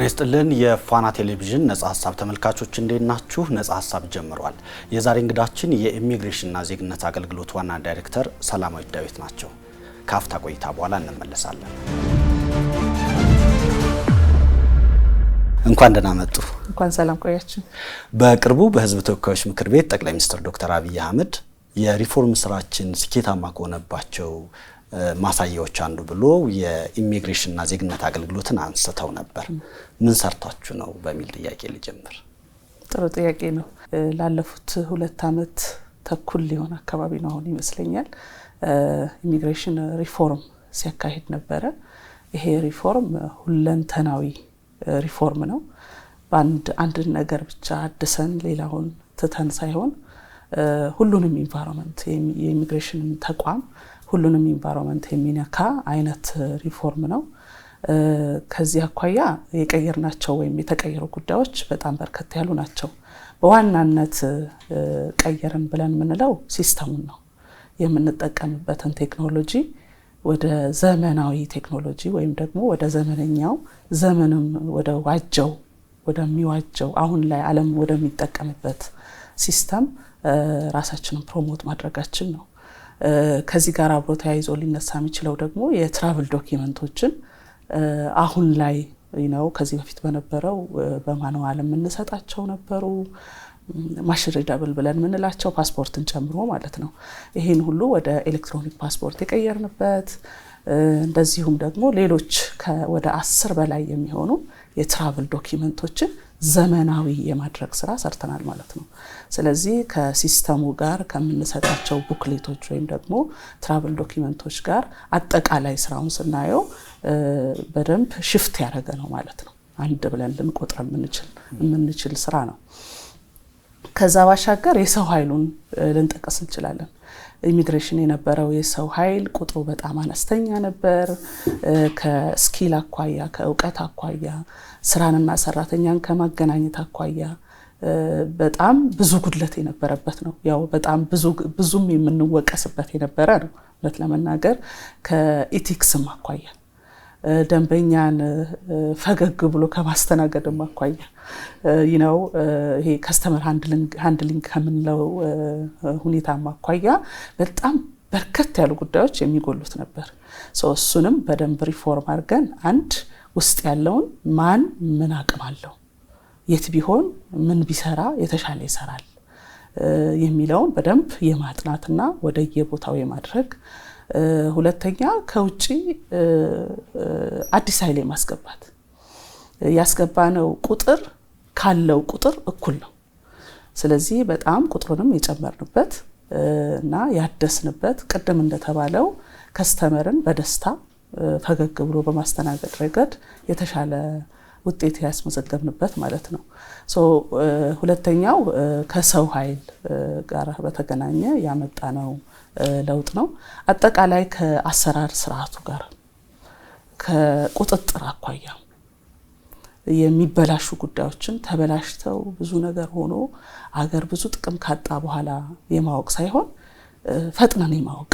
ጤና ይስጥልን የፋና ቴሌቪዥን ነጻ ሐሳብ ተመልካቾች እንዴት ናችሁ? ነጻ ሐሳብ ጀምሯል። የዛሬ እንግዳችን የኢሚግሬሽንና ዜግነት አገልግሎት ዋና ዳይሬክተር ሰላማዊት ዳዊት ናቸው። ካፍታ ቆይታ በኋላ እንመለሳለን። እንኳን ደህና መጡ። እንኳን ሰላም ቆያችሁ። በቅርቡ በህዝብ ተወካዮች ምክር ቤት ጠቅላይ ሚኒስትር ዶክተር አብይ አህመድ የሪፎርም ስራችን ስኬታማ ከሆነባቸው ማሳያዎች አንዱ ብሎ የኢሚግሬሽንና ዜግነት አገልግሎትን አንስተው ነበር። ምን ሰርታችሁ ነው በሚል ጥያቄ ልጀምር። ጥሩ ጥያቄ ነው። ላለፉት 2 ዓመት ተኩል ሊሆን አካባቢ ነው አሁን ይመስለኛል ኢሚግሬሽን ሪፎርም ሲያካሂድ ነበረ። ይሄ ሪፎርም ሁለንተናዊ ሪፎርም ነው። አንድ ነገር ብቻ አድሰን ሌላውን ትተን ሳይሆን ሁሉንም ኢንቫይሮንመንት የኢሚግሬሽን ተቋም ሁሉንም ኢንቫይሮንመንት የሚነካ አይነት ሪፎርም ነው። ከዚህ አኳያ የቀየርናቸው ወይም የተቀየሩ ጉዳዮች በጣም በርከት ያሉ ናቸው። በዋናነት ቀየርን ብለን የምንለው ሲስተሙን ነው። የምንጠቀምበትን ቴክኖሎጂ ወደ ዘመናዊ ቴክኖሎጂ ወይም ደግሞ ወደ ዘመነኛው ዘመንም ወደሚዋጀው አሁን ላይ ዓለም ወደሚጠቀምበት ሲስተም ራሳችንን ፕሮሞት ማድረጋችን ነው። ከዚህ ጋር አብሮ ተያይዞ ሊነሳ የሚችለው ደግሞ የትራቭል ዶኪመንቶችን አሁን ላይ ከዚህ በፊት በነበረው በማኑዋል የምንሰጣቸው ነበሩ። ማሽን ሪደብል ብለን የምንላቸው ፓስፖርትን ጨምሮ ማለት ነው። ይሄን ሁሉ ወደ ኤሌክትሮኒክ ፓስፖርት የቀየርንበት እንደዚሁም ደግሞ ሌሎች ወደ 10 በላይ የሚሆኑ የትራቭል ዶኪመንቶችን ዘመናዊ የማድረግ ስራ ሰርተናል ማለት ነው። ስለዚህ ከሲስተሙ ጋር ከምንሰጣቸው ቡክሌቶች ወይም ደግሞ ትራቭል ዶኪመንቶች ጋር አጠቃላይ ስራውን ስናየው በደንብ ሽፍት ያደረገ ነው ማለት ነው። አንድ ብለን ልንቆጥር የምንችል ስራ ነው። ከዛ ባሻገር የሰው ኃይሉን ልንጠቅስ እንችላለን። ኢሚግሬሽን የነበረው የሰው ኃይል ቁጥሩ በጣም አነስተኛ ነበር። ከስኪል አኳያ ከእውቀት አኳያ ስራንና ሰራተኛን ከማገናኘት አኳያ በጣም ብዙ ጉድለት የነበረበት ነው። ያው በጣም ብዙም የምንወቀስበት የነበረ ነው። ለመናገር ከኢቲክስም አኳያ ደንበኛን ፈገግ ብሎ ከማስተናገድም አኳያ ይሄ ከስተመር ሃንድሊንግ ከምንለው ሁኔታ አኳያ በጣም በርከት ያሉ ጉዳዮች የሚጎሉት ነበር። እሱንም በደንብ ሪፎርም አድርገን አንድ ውስጥ ያለውን ማን ምን አቅም አለው፣ የት ቢሆን ምን ቢሰራ የተሻለ ይሰራል የሚለውን በደንብ የማጥናትና ወደየቦታው የማድረግ ሁለተኛ ከውጪ አዲስ ኃይል ማስገባት ያስገባነው ቁጥር ካለው ቁጥር እኩል ነው። ስለዚህ በጣም ቁጥሩንም የጨመርንበት እና ያደስንበት ቅድም እንደተባለው ከስተመርን በደስታ ፈገግ ብሎ በማስተናገድ ረገድ የተሻለ ውጤት ያስመዘገብንበት ማለት ነው። ሁለተኛው ከሰው ኃይል ጋር በተገናኘ ያመጣነው ለውጥ ነው። አጠቃላይ ከአሰራር ስርዓቱ ጋር ከቁጥጥር አኳያ የሚበላሹ ጉዳዮችን ተበላሽተው ብዙ ነገር ሆኖ አገር ብዙ ጥቅም ካጣ በኋላ የማወቅ ሳይሆን ፈጥነን የማወቅ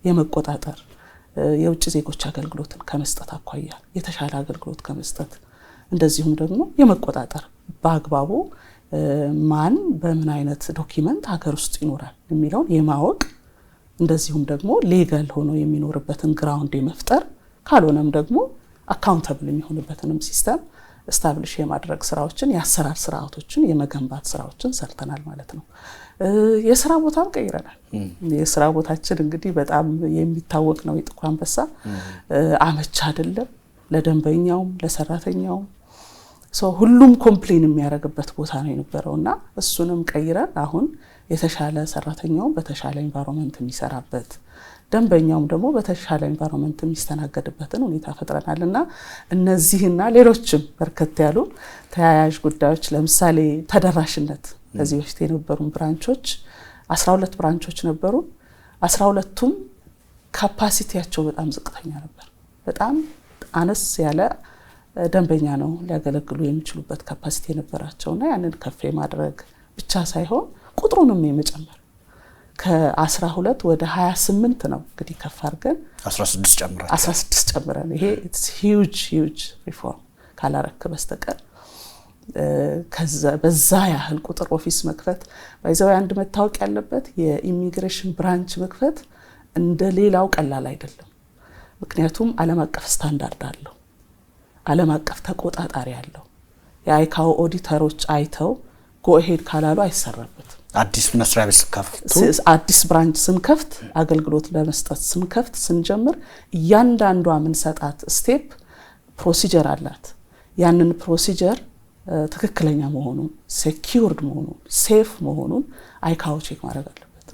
የመቆጣጠር የውጭ ዜጎች አገልግሎትን ከመስጠት አኳያ የተሻለ አገልግሎት ከመስጠት እንደዚሁም ደግሞ የመቆጣጠር በአግባቡ ማን በምን አይነት ዶኪመንት ሀገር ውስጥ ይኖራል የሚለውን የማወቅ እንደዚሁም ደግሞ ሌጋል ሆኖ የሚኖርበትን ግራውንድ የመፍጠር ካልሆነም ደግሞ አካውንታብል የሚሆንበትንም ሲስተም ስታብሊሽ የማድረግ ስራዎችን የአሰራር ስርዓቶችን የመገንባት ስራዎችን ሰርተናል ማለት ነው። የስራ ቦታም ቀይረናል። የስራ ቦታችን እንግዲህ በጣም የሚታወቅ ነው። የጥቁር አንበሳ አመች አይደለም ለደንበኛውም ለሰራተኛውም። ሁሉም ኮምፕሌን የሚያደርግበት ቦታ ነው የነበረውና እሱንም ቀይረን አሁን የተሻለ ሰራተኛው በተሻለ ኢንቫይሮንመንት የሚሰራበት ደንበኛውም ደግሞ በተሻለ ኢንቫይሮንመንት የሚስተናገድበትን ሁኔታ ፈጥረናልና እነዚህና ሌሎችም በርከት ያሉ ተያያዥ ጉዳዮች ለምሳሌ ተደራሽነት ከዚህ በፊት የነበሩን ብራንቾች 12 ብራንቾች ነበሩ። 12ቱም ካፓሲቲያቸው በጣም ዝቅተኛ ነበር። በጣም አነስ ያለ ደንበኛ ነው ሊያገለግሉ የሚችሉበት ካፓሲቲ የነበራቸውና ያንን ከፍ የማድረግ ብቻ ሳይሆን ቁጥሩንም የመጨመር ከ12 ወደ 28 ነው እንግዲህ ከፍ አድርገን 16 ጨምረን ይሄ it's huge reform ካላረክ በስተቀር በዛ ያህል ቁጥር ኦፊስ መክፈት ባይዘው አንድ መታወቅ ያለበት የኢሚግሬሽን ብራንች መክፈት እንደ ሌላው ቀላል አይደለም። ምክንያቱም ዓለም አቀፍ ስታንዳርድ አለው፣ ዓለም አቀፍ ተቆጣጣሪ አለው። የአይካኦ ኦዲተሮች አይተው ጎሄድ ካላሉ አይሰራበትም። አዲስ መስሪያ ቤት ስንከፍቱ አዲስ ብራንች ስንከፍት አገልግሎት ለመስጠት ስንከፍት ስንጀምር እያንዳንዷ ምንሰጣት ስቴፕ ፕሮሲጀር አላት። ያንን ፕሮሲጀር ትክክለኛ መሆኑን ሴኪዩርድ መሆኑን ሴፍ መሆኑን አይካኦ ቼክ ማድረግ አለበት።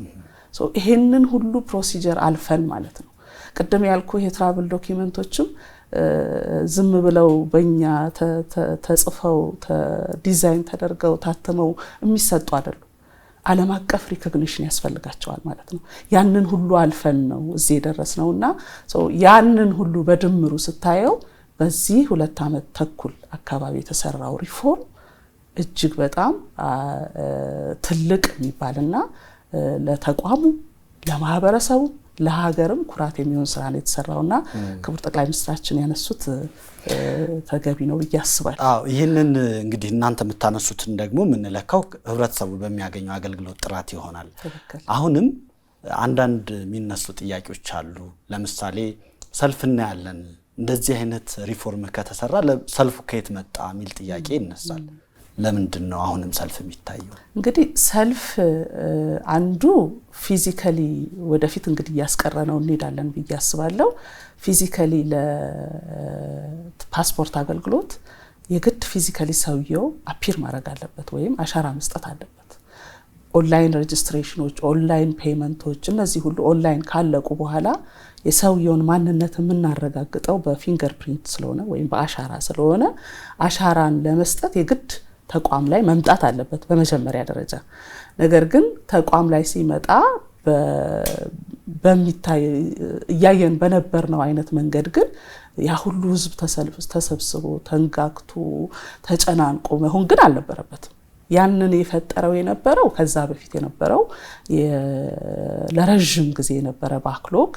ሶ ይሄንን ሁሉ ፕሮሲጀር አልፈን ማለት ነው። ቅድም ያልኩ የትራቭል ዶክመንቶችም ዝም ብለው በእኛ ተጽፈው ዲዛይን ተደርገው ታተመው የሚሰጡ አይደሉም። ዓለም አቀፍ ሪኮግኒሽን ያስፈልጋቸዋል ማለት ነው። ያንን ሁሉ አልፈን ነው እዚህ የደረስነውና ያንን ሁሉ በድምሩ ስታየው በዚህ 2 ዓመት ተኩል አካባቢ የተሰራው ሪፎርም እጅግ በጣም ትልቅ የሚባልና ለተቋሙ ለማህበረሰቡ ለሀገርም ኩራት የሚሆን ስራ ነው የተሰራውና ክቡር ጠቅላይ ሚኒስትራችን ያነሱት ተገቢ ነው ብዬ አስባለሁ። ይሄንን እንግዲህ እናንተ የምታነሱትን ደግሞ የምንለካው ህብረተሰቡ በሚያገኘው አገልግሎት ጥራት ይሆናል። አሁንም አንዳንድ የሚነሱ ጥያቄዎች አሉ። ለምሳሌ ሰልፍና ያለን እንደዚህ አይነት ሪፎርም ከተሰራ ሰልፉ ከየት መጣ የሚል ጥያቄ ይነሳል። ለምንድን ነው አሁንም ሰልፍ የሚታየው? እንግዲህ ሰልፍ አንዱ ፊዚካሊ ወደፊት እንግዲህ ያስቀረነው እንሄዳለን ብዬ አስባለሁ። ፊዚካሊ ለፓስፖርት አገልግሎት የግድ ፊዚካሊ ሰውየው አፒር ማድረግ አለበት ወይም አሻራ መስጠት አለበት። ኦንላይን ሬጅስትሬሽኖች፣ ኦንላይን ፔመንቶች እነዚህ ሁሉ ኦንላይን ካለቁ በኋላ የሰውየውን ማንነት የምናረጋግጠው በፊንገር ፕሪንት ስለሆነ ወይም በአሻራ ስለሆነ አሻራን ለመስጠት የግድ ተቋም ላይ መምጣት አለበት በመጀመሪያ ደረጃ። ነገር ግን ተቋም ላይ ሲመጣ በሚታይ እያየን በነበርነው አይነት መንገድ ግን ያ ሁሉ ህዝብ ተሰብስቦ ተንጋግቶ ተጨናንቆ መሆን ግን አልነበረበትም። ያንን የፈጠረው የነበረው ከዛ በፊት የነበረው ለረጅም ጊዜ የነበረ ባክሎግ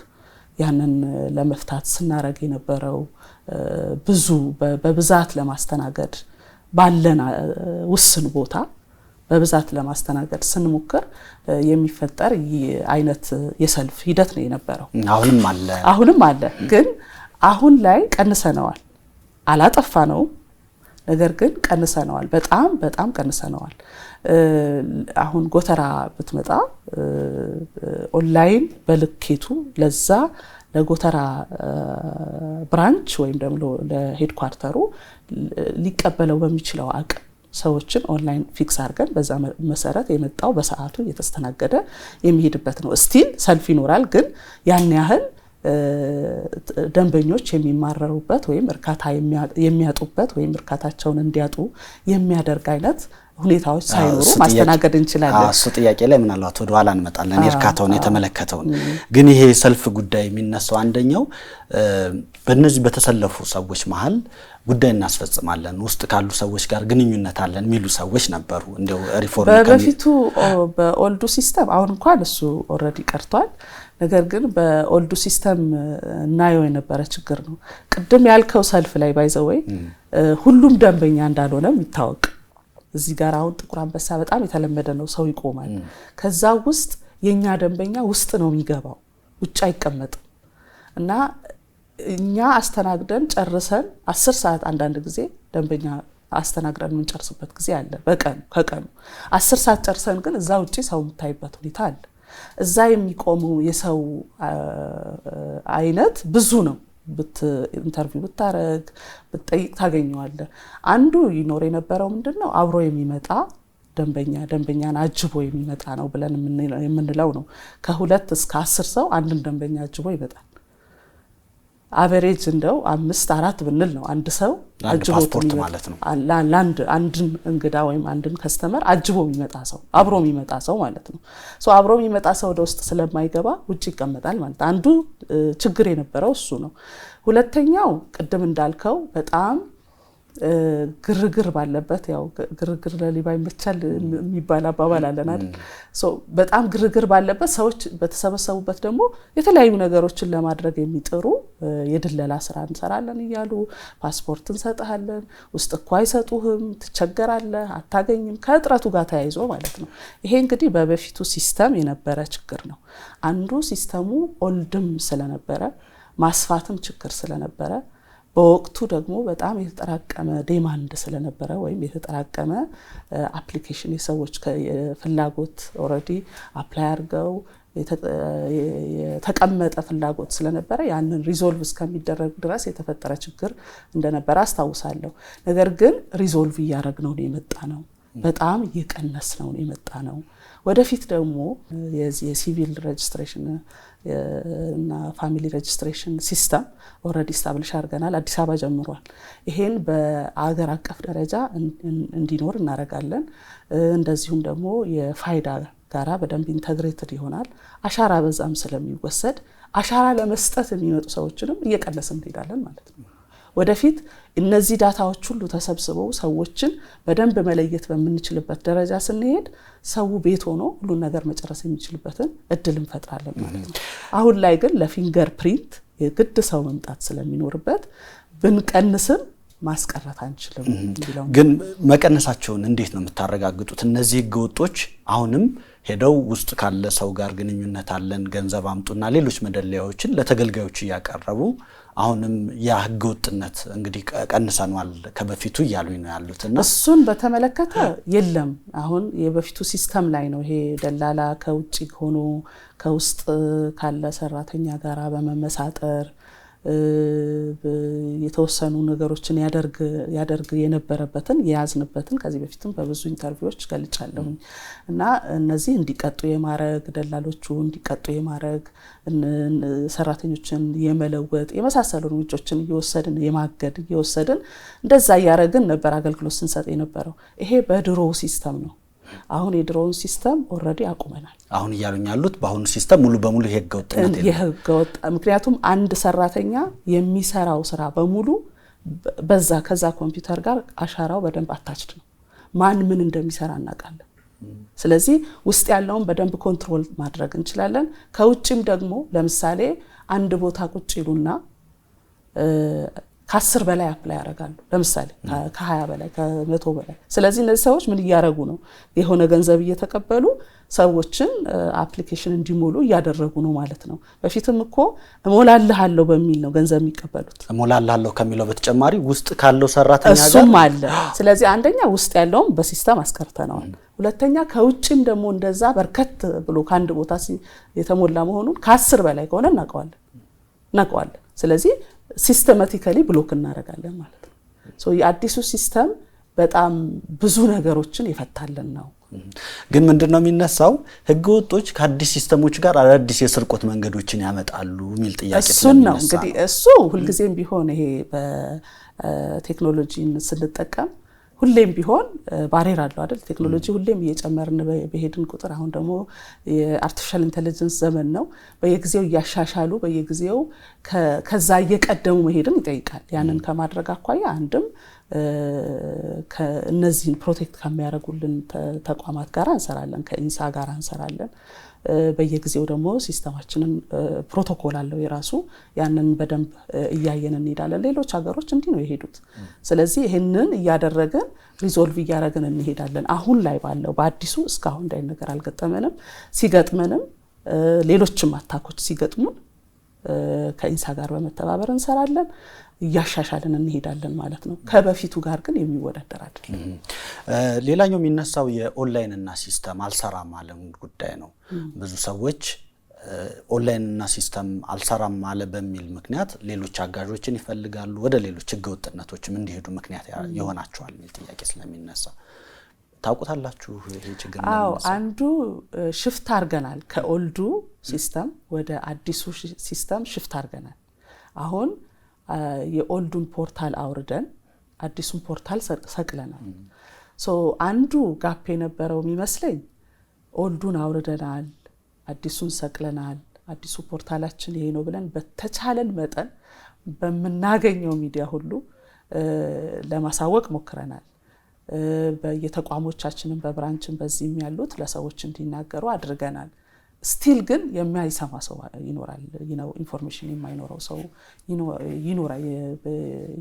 ያንን ለመፍታት ስናረግ የነበረው ብዙ በብዛት ለማስተናገድ ባለን ውስን ቦታ በብዛት ለማስተናገድ ስንሞክር የሚፈጠር አይነት የሰልፍ ሂደት ነው የነበረው። አሁንም አለ ግን አሁን ላይ ቀንሰነዋል። አላጠፋነው፣ ነገር ግን ቀንሰነዋል። በጣም ቀንሰነዋል። አሁን ጎተራ ብትመጣ ኦንላይን በልኬቱ ለዛ ለጎተራ ብራንች ወይም ደግሞ ለሄድኳርተሩ ሊቀበለው በሚችለው አቅም ሰዎችን ኦንላይን ፊክስ አድርገን በዛ መሰረት የመጣው በሰዓቱ እየተስተናገደ የሚሄድበት ነው። ስቲል ሰልፍ ይኖራል፣ ግን ያን ያህል ደንበኞች የሚማረሩበት ወይም እርካታ የሚያጡበት ወይም እርካታቸውን እንዲያጡ የሚያደርግ አይነት ሁኔታዎች ሳይኖሩ ማስተናገድ እንችላለን። እሱ ጥያቄ ላይ ምናልባት ወደ ኋላ እንመጣለን። እርካታውን የተመለከተውን ግን ይሄ ሰልፍ ጉዳይ የሚነሳው አንደኛው በእነዚህ በተሰለፉ ሰዎች መሃል ጉዳይ እናስፈጽማለን ውስጥ ካሉ ሰዎች ጋር ግንኙነት አለን የሚሉ ሰዎች ነበሩ። እንደው ሪፎርም በፊቱ በኦልዱ ሲስተም አሁን እንኳን እሱ ኦሬዲ ቀርቷል። ነገር ግን በኦልዱ ሲስተም እናየው የነበረ ችግር ነው። ቅድም ያልከው ሰልፍ ላይ ባይዘወይ ሁሉም ደንበኛ እንዳልሆነ ይታወቅ። እዚህ ጋር አሁን ጥቁር አንበሳ በጣም የተለመደ ነው፣ ሰው ይቆማል። ከዛ ውስጥ የኛ ደንበኛ ውስጥ ነው የሚገባው፣ ውጭ አይቀመጥም። እና እኛ አስተናግደን ጨርሰን 10 ሰዓት አንዳንድ ጊዜ ደንበኛ አስተናግደን የምንጨርስበት ጊዜ አለ። ከቀኑ 10 ሰዓት ጨርሰን ግን እዛ ውጪ ሰው የምታይበት ሁኔታ አለ። እዛ የሚቆሙ የሰው አይነት ብዙ ነው። ኢንተርቪው ብታረግ ብትጠይቅ ታገኘዋለህ። አንዱ ይኖር የነበረው ምንድነው አብሮ የሚመጣ ደንበኛን አጅቦ የሚመጣ ነው ብለን የምንለው ነው። ከ2 እስከ 10 ሰው አንድን ደንበኛ አጅቦ ይመጣል። አቨሬጅ እንደው 5-4 ብንል ነው አንድ ሰው አጅቦ ማለት ነው። አንድን እንግዳ ወይም አንድን ከስተመር አጅቦ የሚመጣ ሰው አብሮ የሚመጣ ሰው ማለት ነው። አብሮ የሚመጣ ሰው ወደ ውስጥ ስለማይገባ ውጭ ይቀመጣል ማለት አንዱ ችግር የነበረው እሱ ነው። ሁለተኛው ቅድም እንዳልከው በጣም ግርግር ባለበት ያው ግርግር ለሊባ ይመቻል የሚባል አባባል አለን አይደል? በጣም ግርግር ባለበት ሰዎች በተሰበሰቡበት ደግሞ የተለያዩ ነገሮችን ለማድረግ የሚጥሩ የድለላ ስራ እንሰራለን እያሉ ፓስፖርት እንሰጥሃለን፣ ውስጥ እኮ አይሰጡህም፣ ትቸገራለህ፣ አታገኝም፣ ከእጥረቱ ጋር ተያይዞ ማለት ነው። ይሄ እንግዲህ በበፊቱ ሲስተም የነበረ ችግር ነው። አንዱ ሲስተሙ ኦልድም ስለነበረ ማስፋትም ችግር ስለነበረ በወቅቱ ደግሞ በጣም የተጠራቀመ ዲማንድ ስለነበረ ወይም የተጠራቀመ አፕሊኬሽን የሰዎች ፍላጎት ኦሬዲ አፕላይ አድርገው የተቀመጠ ፍላጎት ስለነበረ ያንን ሪዞልቭ እስከሚደረግ ድረስ የተፈጠረ ችግር እንደነበረ አስታውሳለሁ። ነገር ግን ሪዞልቭ እያደረግነው ነው የመጣ ነው። በጣም እየቀነስ ነው የመጣ ነው። ወደፊት ደግሞ የሲቪል ሬጅስትሬሽን እና ፋሚሊ ሬጅስትሬሽን ሲስተም ኦልሬዲ ስታብሊሽ አድርገናል። አዲስ አበባ ጀምሯል። ይሄን በአገር አቀፍ ደረጃ እንዲኖር እናደርጋለን። እንደዚሁም ደግሞ የፋይዳ ጋራ በደንብ ኢንተግሬትድ ይሆናል። አሻራ በዛም ስለሚወሰድ አሻራ ለመስጠት የሚመጡ ሰዎችንም እየቀነስን እንሄዳለን ማለት ነው። ወደፊት እነዚህ ዳታዎች ሁሉ ተሰብስበው ሰዎችን በደንብ መለየት በምንችልበት ደረጃ ስንሄድ ሰው ቤት ሆኖ ሁሉን ነገር መጨረስ የሚችልበትን እድል እንፈጥራለን ማለት ነው። አሁን ላይ ግን ለፊንገር ፕሪንት የግድ ሰው መምጣት ስለሚኖርበት ብንቀንስም ማስቀረት አንችልም። ግን መቀነሳቸውን እንዴት ነው የምታረጋግጡት? እነዚህ ህገወጦች አሁንም ሄደው ውስጥ ካለ ሰው ጋር ግንኙነት አለን ገንዘብ አምጡና ሌሎች መደለያዎችን ለተገልጋዮች እያቀረቡ አሁንም ያ ህገወጥነት እንግዲህ ቀንሰናል ከበፊቱ እያሉኝ ነው ያሉትና እሱን በተመለከተ የለም። አሁን የበፊቱ ሲስተም ላይ ነው ይሄ ደላላ ከውጪ ሆኖ ከውስጥ ካለ ሰራተኛ ጋራ በመመሳጠር የተወሰኑ ነገሮችን ያደርግ የነበረበትን የያዝንበትን ከዚህ በፊትም በብዙ ኢንተርቪዎች ገልጫለሁ እና እነዚህ እንዲቀጡ የማረግ ደላሎቹ እንዲቀጡ የማረግ ሰራተኞችን የመለወጥ የመሳሰሉ እርምጃዎችን እየወሰድን የማገድ እየወሰድን እንደዛ ያረግን ነበር አገልግሎት ስንሰጥ የነበረው። ይሄ በድሮ ሲስተም ነው። አሁን የድሮውን ሲስተም ኦልሬዲ አቁመናል። አሁን እያሉኝ ያሉት በአሁኑ ሲስተም ሙሉ በሙሉ ህገወጥነት የህገወጥ ምክንያቱም አንድ ሰራተኛ የሚሰራው ስራ በሙሉ ከዛ ኮምፒውተር ጋር አሻራው በደንብ አታችድ ነው። ማን ምን እንደሚሰራ እናውቃለን። ስለዚህ ውስጥ ያለውን በደንብ ኮንትሮል ማድረግ እንችላለን። ከውጭም ደግሞ ለምሳሌ አንድ ቦታ ቁጭ ይሉና ከ10 በላይ አፕላይ ያደርጋሉ። ለምሳሌ ከ20 በላይ ከ100 በላይ። ስለዚህ እነዚህ ሰዎች ምን እያደረጉ ነው? የሆነ ገንዘብ እየተቀበሉ ሰዎችን አፕሊኬሽን እንዲሞሉ እያደረጉ ነው ማለት ነው። በፊትም እኮ እሞላልሃለሁ በሚል ነው ገንዘብ የሚቀበሉት። እሞላልሃለሁ ከሚለው በተጨማሪ ውስጥ ካለው ሰራተኛ ጋር እሱም አለ። ስለዚህ አንደኛ ውስጥ ያለውን በሲስተም አስቀርተናል። ሁለተኛ ከውጭም ደግሞ እንደዛ በርከት ብሎ ከአንድ ቦታ የተሞላ መሆኑን ከ10 በላይ ከሆነ እናውቀዋለን። ስለዚህ ሲስተማቲካሊ ብሎክ እናደርጋለን ማለት ነው። የአዲሱ ሲስተም በጣም ብዙ ነገሮችን ይፈታልን ነው። ግን ምንድነው የሚነሳው? ህገወጦች ከአዲስ ሲስተሞች ጋር አዳዲስ የስርቆት መንገዶችን ያመጣሉ የሚል ጥያቄ ነው። እንግዲህ እሱ ሁልጊዜም ቢሆን ይሄ በቴክኖሎጂን ስንጠቀም ሁሌም ቢሆን ባሪየር አለው አይደል? ቴክኖሎጂ ሁሌም እየጨመርን በሄድን ቁጥር አሁን ደግሞ የአርቲፊሻል ኢንተለጀንስ ዘመን ነው። በየጊዜው እያሻሻሉ በየጊዜው ከዛ እየቀደሙ መሄድን ይጠይቃል። ያንን ከማድረግ አኳያ አንድም ከነዚህን ፕሮቴክት ከሚያደርጉልን ተቋማት ጋር እንሰራለን፣ ከኢንሳ ጋር እንሰራለን። በየጊዜው ደግሞ ሲስተማችንን ፕሮቶኮል አለው የራሱ። ያንን በደንብ እያየን እንሄዳለን። ሌሎች ሀገሮች እንዲህ ነው የሄዱት። ስለዚህ ይሄንን እያደረገን ሪዞልቭ እያደረግን እንሄዳለን። አሁን ላይ ባለው በአዲሱ እስካሁን እንዳይ ነገር አልገጠመንም። ሲገጥመንም ሌሎችም አታኮች ሲገጥሙን ከኢንሳ ጋር በመተባበር እንሰራለን፣ እያሻሻልን እንሄዳለን ማለት ነው። ከበፊቱ ጋር ግን የሚወዳደር አይደለም። ሌላኛው የሚነሳው የኦንላይን እና ሲስተም አልሰራም ማለት ጉዳይ ነው። ብዙ ሰዎች ኦንላይን እና ሲስተም አልሰራም ማለት በሚል ምክንያት ሌሎች አጋዦችን ይፈልጋሉ፣ ወደ ሌሎች ህገወጥነቶችም እንዲሄዱ ምክንያት ይሆናቸዋል የሚል ጥያቄ ስለሚነሳ ታውቁታላችሁ ይሄ ችግር ነው? አዎ፣ አንዱ ሽፍት አድርገናል። ከኦልዱ ሲስተም ወደ አዲሱ ሲስተም ሽፍት አድርገናል። አሁን የኦልዱን ፖርታል አውርደን አዲሱን ፖርታል ሰቅለናል። አንዱ ጋፕ የነበረው የሚመስለኝ ኦልዱን አውርደናል፣ አዲሱን ሰቅለናል፣ አዲሱ ፖርታላችን ይሄ ነው ብለን በተቻለን መጠን በምናገኘው ሚዲያ ሁሉ ለማሳወቅ ሞክረናል። በየተቋሞቻችንም በብራንችን በዚህም ያሉት ለሰዎች እንዲናገሩ አድርገናል። ስቲል ግን የማይሰማ ሰው ይኖራል፣ ኢንፎርሜሽን የማይኖረው ሰው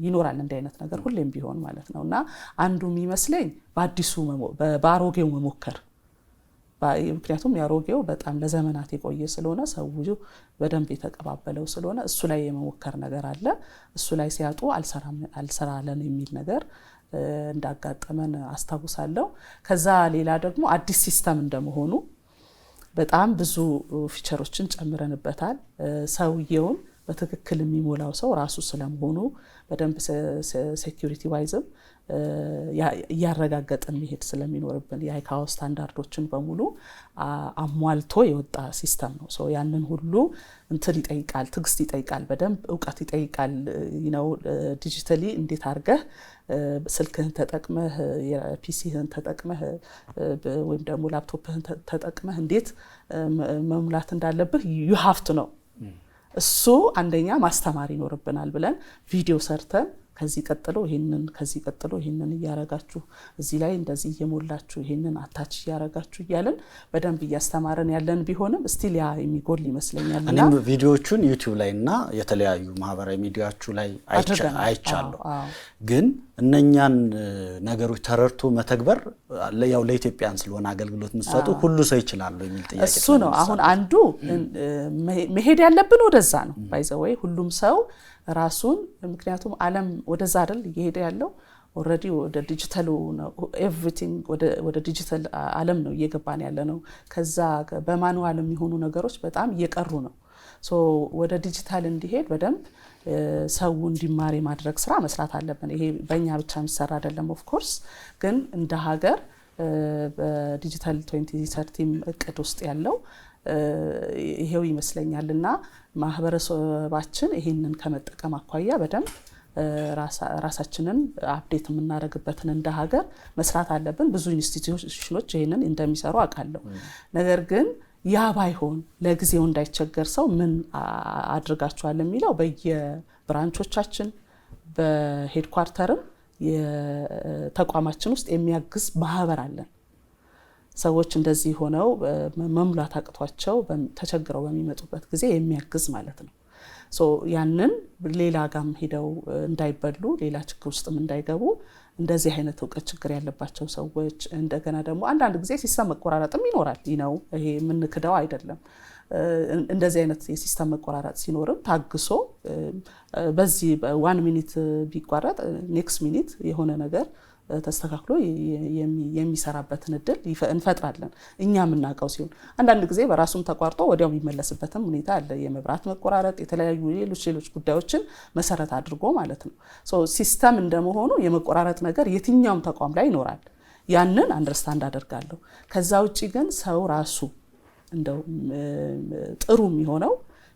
ይኖራል። እንዲህ አይነት ነገር ሁሌም ቢሆን ማለት ነው። እና አንዱ የሚመስለኝ በአሮጌው መሞከር፣ ምክንያቱም ያሮጌው በጣም ለዘመናት የቆየ ስለሆነ ሰው በደንብ የተቀባበለው ስለሆነ እሱ ላይ የመሞከር ነገር አለ። እሱ ላይ ሲያጡ አልሰራለን የሚል ነገር እንዳጋጠመን አስታውሳለሁ። ከዛ ሌላ ደግሞ አዲስ ሲስተም እንደመሆኑ በጣም ብዙ ፊቸሮችን ጨምረንበታል። ሰውየውን በትክክል የሚሞላው ሰው ራሱ ስለመሆኑ በደንብ ሴኩሪቲ ዋይዝም እያረጋገጥን መሄድ ስለሚኖርብን የአይካኦ ስታንዳርዶችን በሙሉ አሟልቶ የወጣ ሲስተም ነው። ያንን ሁሉ እንትን ይጠይቃል፣ ትግስት ይጠይቃል፣ በደንብ እውቀት ይጠይቃል። ዲጂታሊ እንዴት አድርገህ ስልክህን ተጠቅመህ የፒሲህን ተጠቅመህ ወይም ደግሞ ላፕቶፕህን ተጠቅመህ እንዴት መሙላት እንዳለብህ ዩ ሃቭ ቱ ነው። እሱ አንደኛ ማስተማር ይኖርብናል ብለን ቪዲዮ ሰርተን ከዚህ ቀጥሎ ይሄንን እያረጋችሁ እዚህ ላይ እንደዚህ እየሞላችሁ ይሄንን አታች እያረጋችሁ እያለን በደንብ እያስተማረን ያለን ቢሆንም ስቲል ያ የሚጎል ይመስለኛል። እኔም ቪዲዮዎቹን ዩቲዩብ ላይ እና የተለያዩ ማህበራዊ ሚዲያዎቹ ላይ አይቻለሁ። ግን እነኛን ነገሮች ተረድቶ መተግበር ያው ለኢትዮጵያን ስለሆነ አገልግሎት መስጠቱ ሁሉ ሰው ይችላል የሚል ጥያቄ እሱ ነው። አሁን አንዱ መሄድ ያለብን ወደዛ ነው። ባይዘወይ ሁሉም ሰው ራሱን ምክንያቱም ዓለም ወደዛ አይደል እየሄደ ያለው ኦሬዲ ወደ ዲጂታሉ ነው። ኤቭሪቲንግ ወደ ዲጂታል ዓለም ነው እየገባን ያለ ነው። ከዛ በማኑዋል የሚሆኑ ነገሮች በጣም እየቀሩ ነው። ወደ ዲጂታል እንዲሄድ በደንብ ሰው እንዲማር ማድረግ ስራ መስራት አለብን። ይሄ በእኛ ብቻ የሚሰራ አይደለም። ኦፍ ኮርስ ግን እንደ ሀገር በዲጂታል 2030 እቅድ ውስጥ ያለው ይሄው ይመስለኛልና ማህበረሰባችን ይሄንን ከመጠቀም አኳያ በደንብ ራሳችንን አፕዴት የምናደርግበትን እንደ ሀገር መስራት አለብን። ብዙ ኢንስቲትዩሽኖች ይሄንን እንደሚሰሩ አውቃለሁ። ነገር ግን ያ ባይሆን ለጊዜው እንዳይቸገር ሰው ምን አድርጋችኋል የሚለው በየብራንቾቻችን በሄድኳርተርም የተቋማችን ውስጥ የሚያግዝ ማህበር አለን። ሰዎች እንደዚህ ሆነው መሙላት አቅቷቸው ተቸግረው በሚመጡበት ጊዜ የሚያግዝ ማለት ነው። ያንን ሌላ ጋም ሄደው እንዳይበሉ ሌላ ችግር ውስጥም እንዳይገቡ እንደዚህ አይነት እውቀት ችግር ያለባቸው ሰዎች እንደገና ደግሞ አንዳንድ ጊዜ ሲስተም መቆራረጥም ይኖራል። ይሄ የምንክደው አይደለም። እንደዚህ አይነት የሲስተም መቆራረጥ ሲኖርም ታግሶ በዚህ 1 ሚኒት ቢቋረጥ ኔክስት ሚኒት የሆነ ነገር ተስተካክሎ የሚሰራበትን እድል እንፈጥራለን። እኛ የምናውቀው ሲሆን አንዳንድ ጊዜ በራሱም ተቋርጦ ወዲያው የሚመለስበትም ሁኔታ አለ። የመብራት መቆራረጥ፣ የተለያዩ ሌሎች ጉዳዮችን መሰረት አድርጎ ማለት ነው። ሲስተም እንደመሆኑ የመቆራረጥ ነገር የትኛውም ተቋም ላይ ይኖራል። ያንን አንደርስታንድ አደርጋለሁ። ከዛ ውጪ ግን ሰው ራሱ እንደው ጥሩ የሚሆነው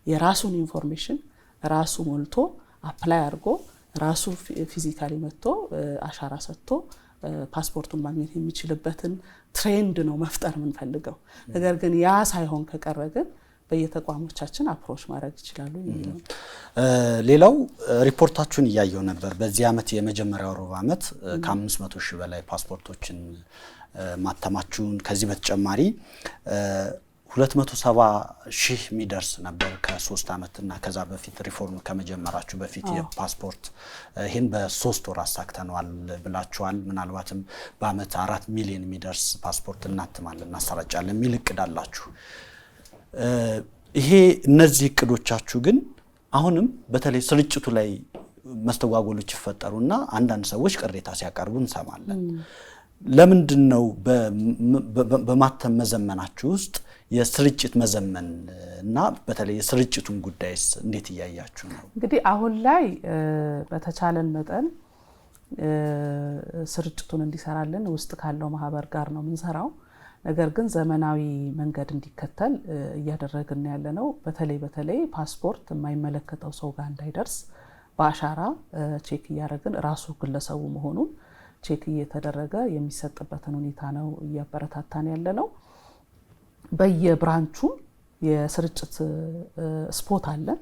የራሱን ኢንፎርሜሽን ራሱ ሞልቶ አፕላይ አድርጎ ራሱ ፊዚካሊ መጥቶ አሻራ ሰጥቶ ፓስፖርቱን ማግኘት የሚችልበትን ትሬንድ ነው መፍጠር የምንፈልገው። ነገር ግን ያ ሳይሆን ከቀረ ግን በየተቋሞቻችን አፕሮች ማድረግ ይችላሉ የሚለው። ሌላው ሪፖርታችሁን እያየው ነበር። በዚህ ዓመት የመጀመሪያው ሩብ ዓመት ከ500 ሺህ በላይ ፓስፖርቶችን ማተማችሁን ከዚህ በተጨማሪ 270 ሺህ የሚደርስ ነበር ከ3 ዓመትና ከዛ በፊት ሪፎርም ከመጀመራችሁ በፊት የፓስፖርት ይሄን በ3 ወር አሳክተናል ብላችኋል። ምናልባትም በአመት 4 ሚሊዮን የሚደርስ ፓስፖርት እናትማለን እናሰራጫለን የሚል እቅድ አላችሁ። ይሄ እነዚህ እቅዶቻችሁ ግን አሁንም በተለይ ስርጭቱ ላይ መስተጓጎሎች ይፈጠሩና አንዳንድ ሰዎች ቅሬታ ሲያቀርቡ እንሰማለን። ለምንድነው በማተም መዘመናችሁ ውስጥ የስርጭት መዘመን እና በተለይ የስርጭቱን ጉዳይስ እንዴት እያያችሁ ነው? እንግዲህ አሁን ላይ በተቻለን መጠን ስርጭቱን እንዲሰራልን ውስጥ ካለው ማህበር ጋር ነው የምንሰራው። ነገር ግን ዘመናዊ መንገድ እንዲከተል እያደረግን ያለነው በተለይ ፓስፖርት የማይመለከተው ሰው ጋር እንዳይደርስ በአሻራ ቼክ እያደረግን ራሱ ግለሰቡ መሆኑን ቼክ እየተደረገ የሚሰጥበትን ሁኔታ ነው እያበረታታን ያለነው። በየብራንቹ የስርጭት ስፖት አለን።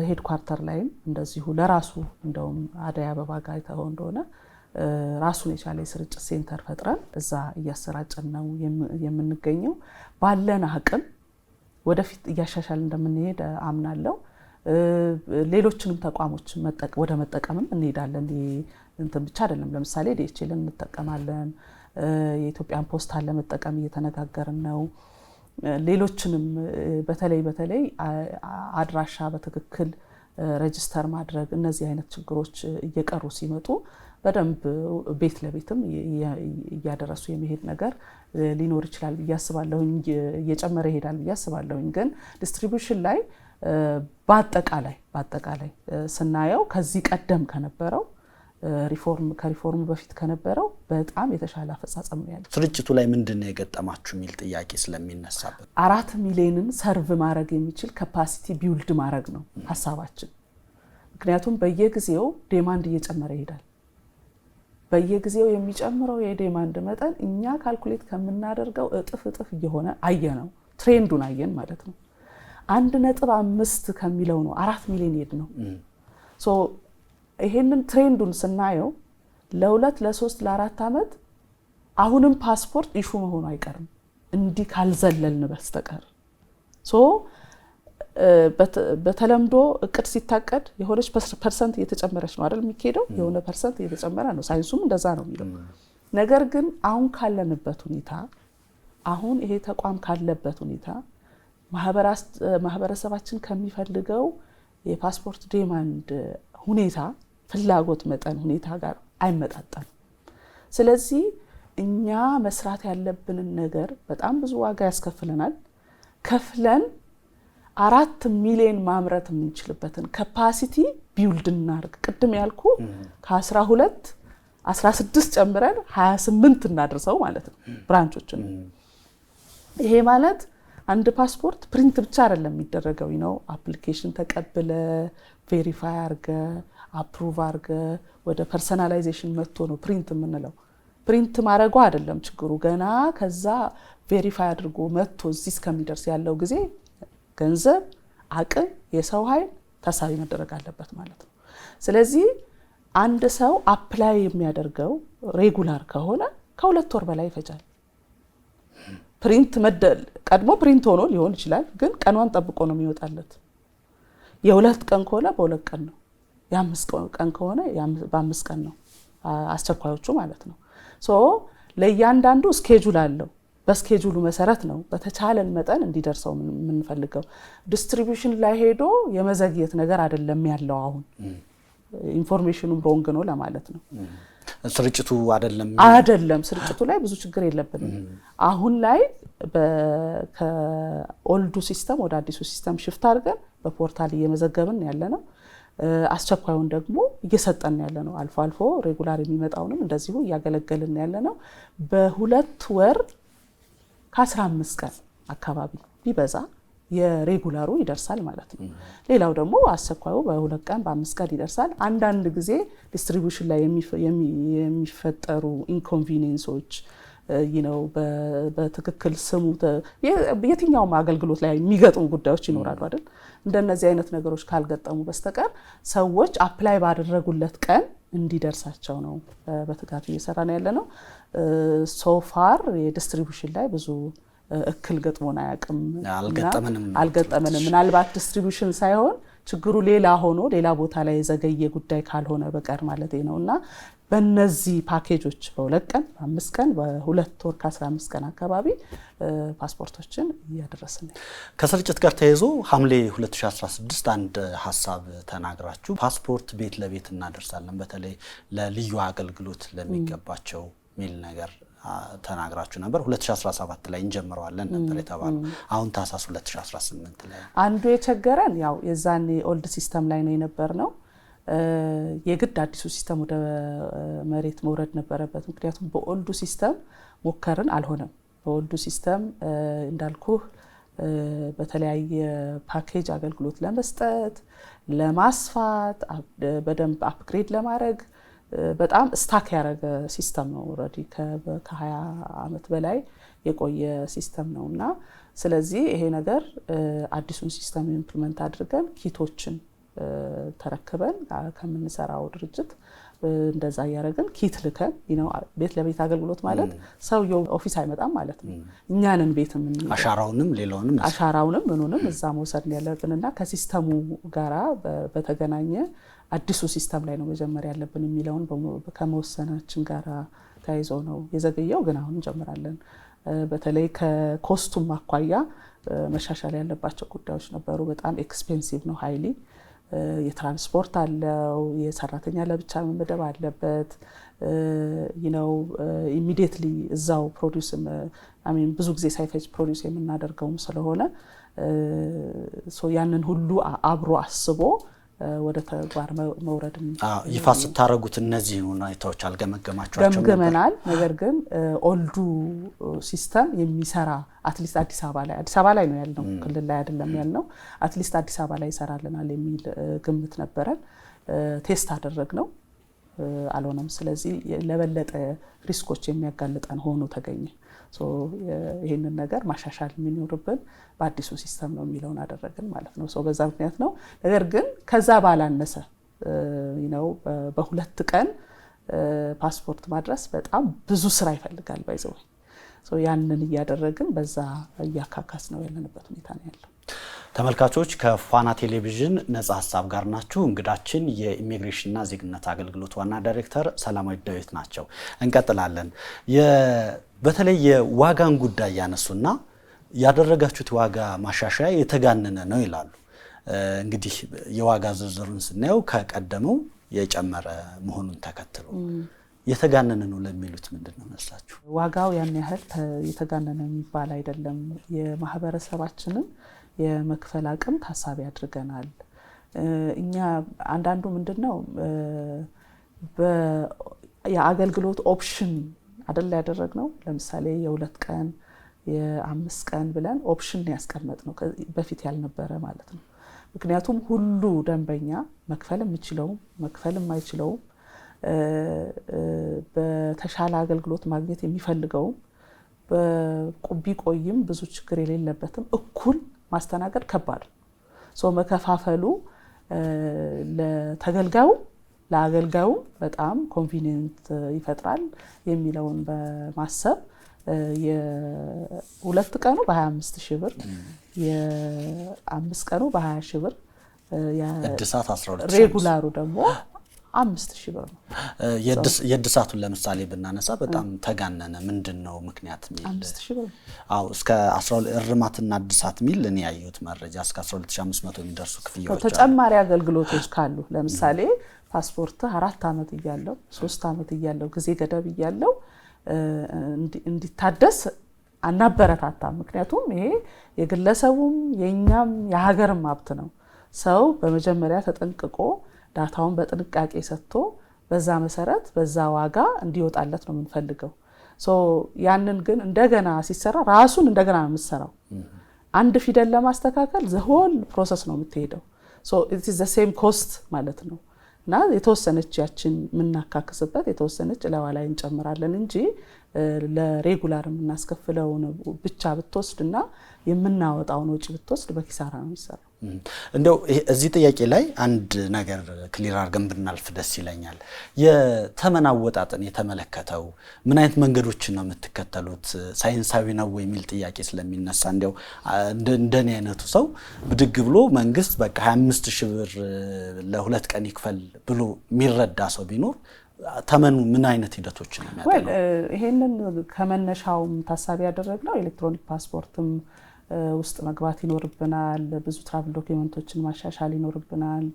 ሄድኳርተር ላይም እንደዚሁ ለራሱ እንደውም አደይ አበባ ጋር ታው እንደሆነ ራሱን የቻለ የስርጭት ሴንተር ፈጥረን እዛ እያሰራጨን ነው የምንገኘው። ባለን አቅም ወደፊት እያሻሻል እንደምንሄድ አምናለሁ። ሌሎችንም ተቋሞች ወደ መጠቀምም እንሄዳለን። እንትን ብቻ አይደለም። ለምሳሌ ዲኤችኤልን እንጠቀማለን። የኢትዮጵያን ፖስታን ለመጠቀም እየተነጋገርን ነው። ሌሎችንም በተለይ አድራሻ በትክክል ሬጅስተር ማድረግ እነዚህ አይነት ችግሮች እየቀሩ ሲመጡ በደንብ ቤት ለቤትም እያደረሱ የመሄድ ነገር ሊኖር ይችላል ብዬ አስባለሁኝ። እየጨመረ ይሄዳል ብዬ አስባለሁኝ። ግን ዲስትሪቢዩሽን ላይ በአጠቃላይ ስናየው ከዚህ ቀደም ከነበረው ከሪፎርም በፊት ከነበረው በጣም የተሻለ አፈጻጸም ነው ያለው። ስርጭቱ ላይ ምንድነው የገጠማችሁ የሚል ጥያቄ ስለሚነሳበት 4 ሚሊዮንን ሰርቭ ማድረግ የሚችል ካፓሲቲ ቢውልድ ማድረግ ነው ሐሳባችን። ምክንያቱም በየጊዜው ዲማንድ እየጨመረ ይሄዳል። በየጊዜው የሚጨምረው የዲማንድ መጠን እኛ ካልኩሌት ከምናደርገው እጥፍ እየሆነ አየነው። ትሬንዱን አየን ማለት ነው። 1.5 ከሚለው ነው 4 ሚሊዮን ሄድ ነው። ሶ ይሄንን ትሬንዱን ስናየው ለ2 ለ3 ለ4 ዓመት አሁንም ፓስፖርት ኢሹ መሆኑ አይቀርም እንዲህ ካልዘለልን በስተቀር። ሶ በተለምዶ እቅድ ሲታቀድ የሆነች ፐርሰንት እየተጨመረች ነው አይደል የሚሄደው? የሆነ ፐርሰንት እየተጨመረ ነው። ሳይንሱም እንደዛ ነው የሚለው። ነገር ግን አሁን ካለንበት ሁኔታ አሁን ይሄ ተቋም ካለበት ሁኔታ ማህበረሰባችን ከሚፈልገው የፓስፖርት ዲማንድ ሁኔታ ፍላጎት መጠን ሁኔታ ጋር አይመጣጣም። ስለዚህ እኛ መስራት ያለብንን ነገር በጣም ብዙ ዋጋ ያስከፍለናል። ከፍለን 4 ሚሊዮን ማምረት የምንችልበትን ካፓሲቲ ቢውልድ እናርግ። ቅድም ያልኩ ከ12 16 ጨምረን 28 እናድርሰው ማለት ነው ብራንቾችን። ይሄ ማለት አንድ ፓስፖርት ፕሪንት ብቻ አይደለም የሚደረገው ነው። አፕሊኬሽን ተቀብለ ቬሪፋይ አርገ አፕሩቭ አርገ ወደ ፐርሰናላይዜሽን መጥቶ ነው ፕሪንት የምንለው። ፕሪንት ማድረጉ አይደለም ችግሩ። ገና ከዛ ቬሪፋይ አድርጎ መጥቶ እዚህ እስከሚደርስ ያለው ጊዜ ገንዘብ፣ አቅም፣ የሰው ኃይል ታሳቢ መደረግ አለበት ማለት ነው። ስለዚህ አንድ ሰው አፕላይ የሚያደርገው ሬጉላር ከሆነ ከ2 ወር በላይ ይፈጃል። ፕሪንት ቀድሞ ፕሪንት ሆኖ ሊሆን ይችላል፣ ግን ቀኗን ጠብቆ ነው የሚወጣለት። የ2 ቀን ከሆነ በ2 ቀን ነው፣ የ5 ቀን ከሆነ በ5 ቀን ነው አስቸኳዮቹ ማለት ነው። ሶ ለእያንዳንዱ ስኬጁል አለው። በስኬጁሉ መሰረት ነው በተቻለን መጠን እንዲደርሰው የምንፈልገው። ዲስትሪቢዩሽን ላይ ሄዶ የመዘግየት ነገር አይደለም ያለው። አሁን ኢንፎርሜሽኑም ሮንግ ነው ለማለት ነው። ስርጭቱ አይደለም ስርጭቱ ላይ ብዙ ችግር የለብንም። አሁን ላይ ከኦልዱ ሲስተም ወደ አዲሱ ሲስተም ሽፍት አድርገን በፖርታል እየመዘገብን ያለ ነው። አስቸኳዩን ደግሞ እየሰጠን ያለ ነው። አልፎ አልፎ ሬጉላር የሚመጣውንም እንደዚሁ እያገለገልን ያለ ነው። በ2 ወር ከ15 ቀን አካባቢ ቢበዛ የሬጉላሩ ይደርሳል ማለት ነው። ሌላው ደግሞ አስቸኳዩ በ2 ቀን በ5 ቀን ይደርሳል። አንዳንድ ጊዜ ዲስትሪቢዩሽን ላይ የሚፈጠሩ ኢንኮንቪኒየንሶች በትክክል ስሙ የትኛውም አገልግሎት ላይ የሚገጥሙ ጉዳዮች ይኖራሉ አይደል? እንደነዚህ አይነት ነገሮች ካልገጠሙ በስተቀር ሰዎች አፕላይ ባደረጉለት ቀን እንዲደርሳቸው ነው በትጋት እየሰራን ያለ ነው። ሶፋር የዲስትሪቢዩሽን ላይ ብዙ እክል ገጥሞን አያውቅም። አልገጠመንም። ምናልባት ዲስትሪቢዩሽን ሳይሆን ችግሩ ሌላ ሆኖ ሌላ ቦታ ላይ የዘገየ ጉዳይ ካልሆነ በቀር ማለት ነውና በእነዚህ ፓኬጆች በ2 ቀን በ5 ቀን በ2 ወር ከ15 ቀን አካባቢ ፓስፖርቶችን እያደረስን ነው። ከስርጭት ጋር ተያይዞ ሐምሌ 2016 አንድ ሐሳብ ተናግራችሁ ፓስፖርት ቤት ለቤት እናደርሳለን በተለይ ለልዩ አገልግሎት ለሚገባቸው ሚል ነገር ተናግራችሁ ነበር። 2017 ላይ እንጀምረዋለን ነበር የተባለው። አሁን ታሳስ 2018 ላይ አንዱ የቸገረን ያው የዛኔ ኦልድ ሲስተም ላይ ነው የነበርነው። የግድ አዲሱ ሲስተም ወደ መሬት መውረድ ነበረበት። ምክንያቱም በኦልዱ ሲስተም ሞከርን አልሆነም። በኦልዱ ሲስተም እንዳልኩ በተለያየ ፓኬጅ አገልግሎት ለመስጠት ለማስፋት በደንብ አፕግሬድ ለማድረግ በጣም ስታክ ያደረገ ሲስተም ነው። ኦሬዲ ከ20 ዓመት በላይ የቆየ ሲስተም ነውና ስለዚህ ይሄ ነገር አዲሱን ሲስተም ኢምፕሊመንት አድርገን ኪቶችን ተረክበን ከምንሰራው ድርጅት እንደዛ ያረጋግን ኪት ልከን ቤት ለቤት አገልግሎት ማለት ሰውየው ኦፊስ አይመጣም ማለት ነው። እኛንን ቤት ምን አሻራውንም ምኑንም እዛ መውሰድ ያለብንና ከሲስተሙ ጋራ በተገናኘ አዲሱ ሲስተም ላይ ነው መጀመሪያ ያለብን የሚለውን ከመወሰናችን ጋራ ታይዞ ነው የዘገየው። ግን አሁን እንጀምራለን። በተለይ ከኮስቱም አኳያ መሻሻል ያለባቸው ጉዳዮች ነበሩ። በጣም ኤክስፔንሲቭ ነው ሃይሊ የትራንስፖርት አለው የሰራተኛ ለብቻ መመደብ አለበት ኢሚዲየትሊ እዛው ፕሮዲዩስ ብዙ ጊዜ ሳይፈጅ ፕሮዲዩስ የምናደርገውም ስለሆነ ያንን ሁሉ አብሮ አስቦ ወደ ተግባር መውረድ ይፋ ስታረጉት እነዚህ ሁኔታዎች አልገመገማቸዋቸው ገምገመናል። ነገር ግን ኦልዱ ሲስተም የሚሰራ አትሊስት አዲስ አበባ ላይ ነው ያልነው፣ ክልል ላይ አይደለም ያልነው። አትሊስት አዲስ አበባ ላይ ይሰራልናል የሚል ግምት ነበረን። ቴስት አደረግነው፣ አልሆነም። ስለዚህ ለበለጠ ሪስኮች የሚያጋልጠን ሆኖ ተገኘ። ይሄንን ነገር ማሻሻል የሚኖርብን በአዲሱ ሲስተም ነው የሚለውን አደረግን ማለት ነው። በዛ ምክንያት ነው። ነገር ግን ከዛ ባላነሰ በሁለት ቀን ፓስፖርት ማድረስ በጣም ብዙ ስራ ይፈልጋል ባይዘው። ያንን እያደረግን በዛ እያካካስ ነው ያለንበት ሁኔታ ነው ያለው። ተመልካቾች ከፋና ቴሌቪዥን ነጻ ሀሳብ ጋር ናችሁ። እንግዳችን የኢሚግሬሽንና ዜግነት አገልግሎት ዋና ዳይሬክተር ሰላማዊት ዳዊት ናቸው። እንቀጥላለን። በተለይ የዋጋን ጉዳይ ያነሱና ያደረጋችሁት ዋጋ ማሻሻያ የተጋነነ ነው ይላሉ። እንግዲህ የዋጋ ዝርዝሩን ስናየው ከቀደመው የጨመረ መሆኑን ተከትሎ የተጋነነ ነው ለሚሉት ምንድነው መስላችሁ? ዋጋው ያን ያህል የተጋነነ የሚባል አይደለም። የማህበረሰባችንን የመክፈል አቅም ታሳቢ አድርገናል። እኛ አንዳንዱ ምንድነው የአገልግሎት ኦፕሽን አይደል ያደረግነው። ለምሳሌ የ2 ቀን የ5 ቀን ብለን ኦፕሽን ያስቀመጥነው በፊት ያልነበረ ማለት ነው። ምክንያቱም ሁሉ ደንበኛ መክፈል የሚችለው መክፈል የማይችለው በተሻለ አገልግሎት ማግኘት የሚፈልገው ቢቆይም ብዙ ችግር የሌለበትም እኩል ማስተናገድ ከባድ መከፋፈሉ ለተገልጋዩ ለአገልጋዩ በጣም ኮንቪኒየንት ይፈጥራል የሚለውን በማሰብ የ2 ቀኑ በ25,000 ብር የ5 ቀኑ በ20,000 ብር የእድሳት 12,000 ሬጉላሩ ደግሞ 5,000 ብር ነው። የእድሳቱን ለምሳሌ ብናነሳ በጣም ተጋነነ። ምንድነው ምክንያት ሚል 5,000 ብር እስከ 12 እርማትና እድሳት ሚል እኔ ያየሁት መረጃ እስከ 12,500 የሚደርሱ ክፍያዎች ተጨማሪ አገልግሎቶች ካሉ ለምሳሌ ፓስፖርት 4 ዓመት እያለው 3 ዓመት እያለው ጊዜ ገደብ እያለው እንዲታደስ አናበረታታም። ምክንያቱም ይሄ የግለሰቡም የኛም የሀገርም ሀብት ነው። ሰው በመጀመሪያ ተጠንቅቆ ዳታውን በጥንቃቄ ሰጥቶ በዛ መሰረት በዛ ዋጋ እንዲወጣለት ነው የምንፈልገው። ያንን ግን እንደገና ሲሰራ ራሱን እንደገና ነው የምትሰራው። አንድ ፊደል ለማስተካከል ዘሆል ፕሮሰስ ነው የምትሄደው። it is the same cost ማለት ነው። እና የተወሰነች ያችን ምናካክስበት የተወሰነች ለዋላይ እንጨምራለን እንጂ ለሬጉላር የምናስከፍለው ብቻ ብትወስድና የምናወጣውን ወጪ ብትወስድ በኪሳራ ነው የሚሰራው። እንደው እዚህ ጥያቄ ላይ አንድ ነገር ክሊር አድርገን ብናልፍ ደስ ይለኛል። የተመን አወጣጥን የተመለከተው ምን አይነት መንገዶችን ነው የምትከተሉት? ሳይንሳዊ ነው የሚል ጥያቄ ስለሚነሳ እንደው እንደኔ አይነቱ ሰው ብድግ ብሎ መንግስት በቃ 25,000 ብር ለ2 ቀን ይክፈል ብሎ የሚረዳ ሰው ቢኖር ተመኑ ምን አይነት ሂደቶች ነው የሚያደርገው? ይሄንን ከመነሻውም ታሳቢ ያደረግነው ኤሌክትሮኒክ ፓስፖርትም ውስጥ መግባት ይኖርብናል። ብዙ ትራቭል ዶክመንቶችን ማሻሻል ይኖርብናል።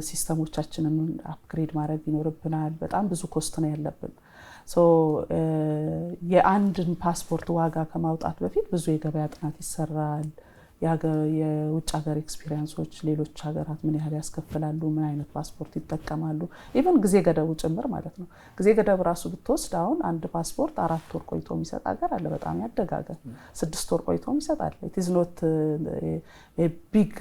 ሲስተሞቻችንን አፕግሬድ ማድረግ ይኖርብናል። በጣም ብዙ ኮስት ነው ያለብን። የአንድን ፓስፖርት ዋጋ ከማውጣት በፊት ብዙ የገበያ ጥናት ይሰራል። የውጭ ሀገር ኤክስፒሪየንሶች ሌሎች ሀገራት ምን ያህል ያስከፍላሉ፣ ምን አይነት ፓስፖርት ይጠቀማሉ፣ ኢቨን ጊዜ ገደቡ ጭምር ማለት ነው። ጊዜ ገደብ ራሱ ብትወስድ አሁን አንድ ፓስፖርት 4 ወር ቆይቶ የሚሰጥ ሀገር አለ። በጣም ያደጋገ 6 ወር ቆይቶ ይሰጣል። it is not a big